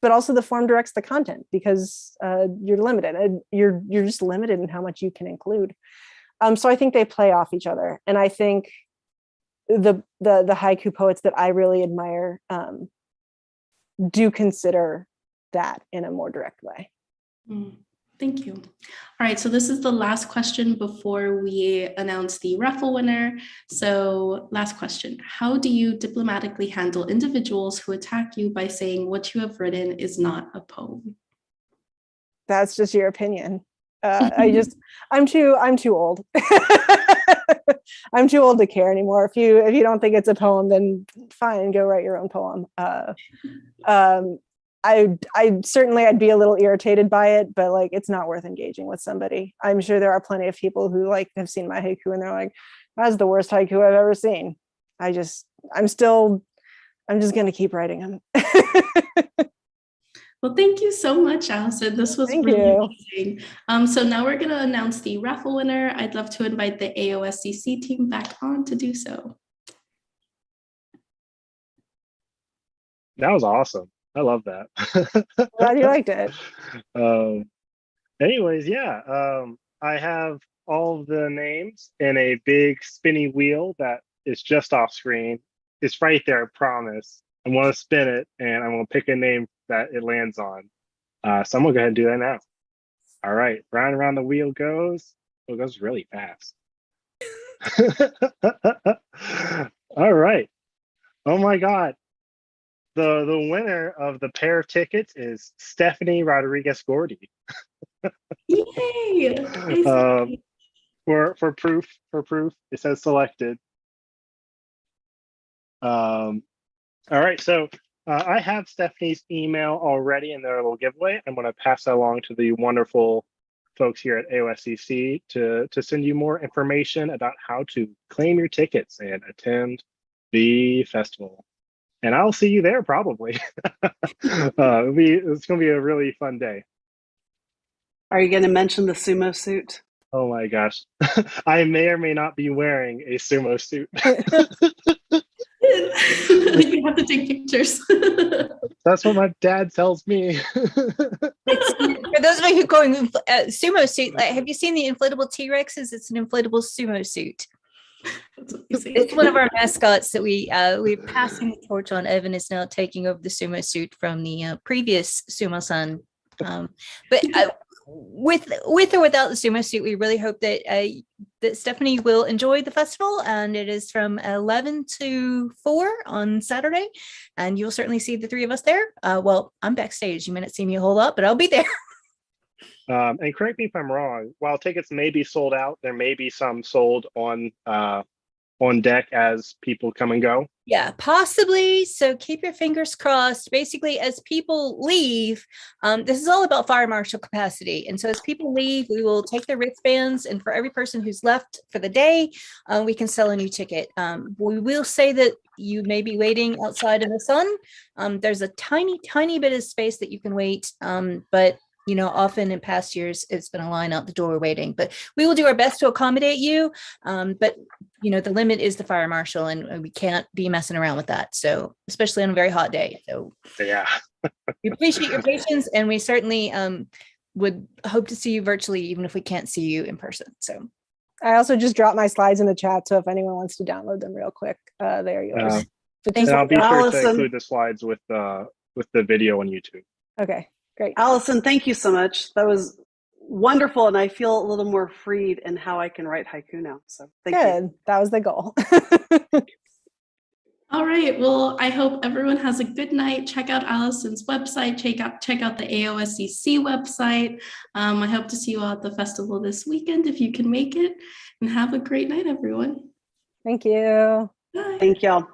but also the form directs the content because you're limited. You're just limited in how much you can include. So I think they play off each other. And I think the haiku poets that I really admire do consider that in a more direct way. Thank you. All right, so this is the last question before we announce the raffle winner. So last question, how do you diplomatically handle individuals who attack you by saying what you have written is not a poem? That's just your opinion. I'm too old. I'm too old to care anymore. If you don't think it's a poem, then fine, go write your own poem. I'd be a little irritated by it, but it's not worth engaging with somebody. I'm sure there are plenty of people who have seen my haiku and they're like, that's the worst haiku I've ever seen. I'm just going to keep writing them. Well, thank you so much, Allyson. This was really amazing. So now we're going to announce the raffle winner. I'd love to invite the AOSCC team back on to do so. That was awesome. I love that. Glad you liked it. Anyways, yeah. I have all the names in a big spinny wheel that is just off screen. It's right there, I promise. I'm going to spin it and I'm going to pick a name that it lands on. So I'm going to go ahead and do that now. All right, round and round the wheel goes. Oh, it goes really fast. All right. Oh my God. The winner of the pair of tickets is Stephanie Rodriguez Gordy. Yay! for proof, it says selected. All right, so I have Stephanie's email already in their little giveaway. I'm going to pass that along to the wonderful folks here at AOSCC to send you more information about how to claim your tickets and attend the festival. And I'll see you there probably. It's going to be a really fun day. Are you going to mention the sumo suit? Oh my gosh. I may or may not be wearing a sumo suit. You have to take pictures. That's what my dad tells me. For those of you who going sumo suit, have you seen the inflatable T-Rexes? It's an inflatable sumo suit. It's one of our mascots that we're passing the torch on. Evan is now taking over the sumo suit from the previous sumo-san. But with or without the sumo suit, we really hope that that Stephanie will enjoy the festival, and it is from 11 to 4 on Saturday, and you'll certainly see the three of us there. Well, I'm backstage. You may not see me a whole lot, but I'll be there. And correct me if I'm wrong, while tickets may be sold out, there may be some sold on deck as people come and go. Yeah, possibly. So keep your fingers crossed. Basically, as people leave, this is all about fire marshal capacity. And so as people leave, we will take their wristbands, and for every person who's left for the day, we can sell a new ticket. We will say that you may be waiting outside in the sun. There's a tiny, tiny bit of space that you can wait, but you know, often in past years, it's been a line out the door waiting, but we will do our best to accommodate you. But, you know, the limit is the fire marshal, and we can't be messing around with that. So, especially on a very hot day. So, yeah, we appreciate your patience, and we certainly would hope to see you virtually, even if we can't see you in person. So, I also just dropped my slides in the chat, so if anyone wants to download them real quick, they are yours. And I'll be sure Allyson, to include the slides with the video on YouTube. Okay, great. Allyson, thank you so much. That was wonderful, and I feel a little more freed in how I can write haiku now. So thank you. Good. That was the goal. All right. Well, I hope everyone has a good night. Check out Allyson's website. Check out the AOSCC website. I hope to see you all at the festival this weekend if you can make it. And have a great night, everyone. Thank you. Bye. Thank y'all.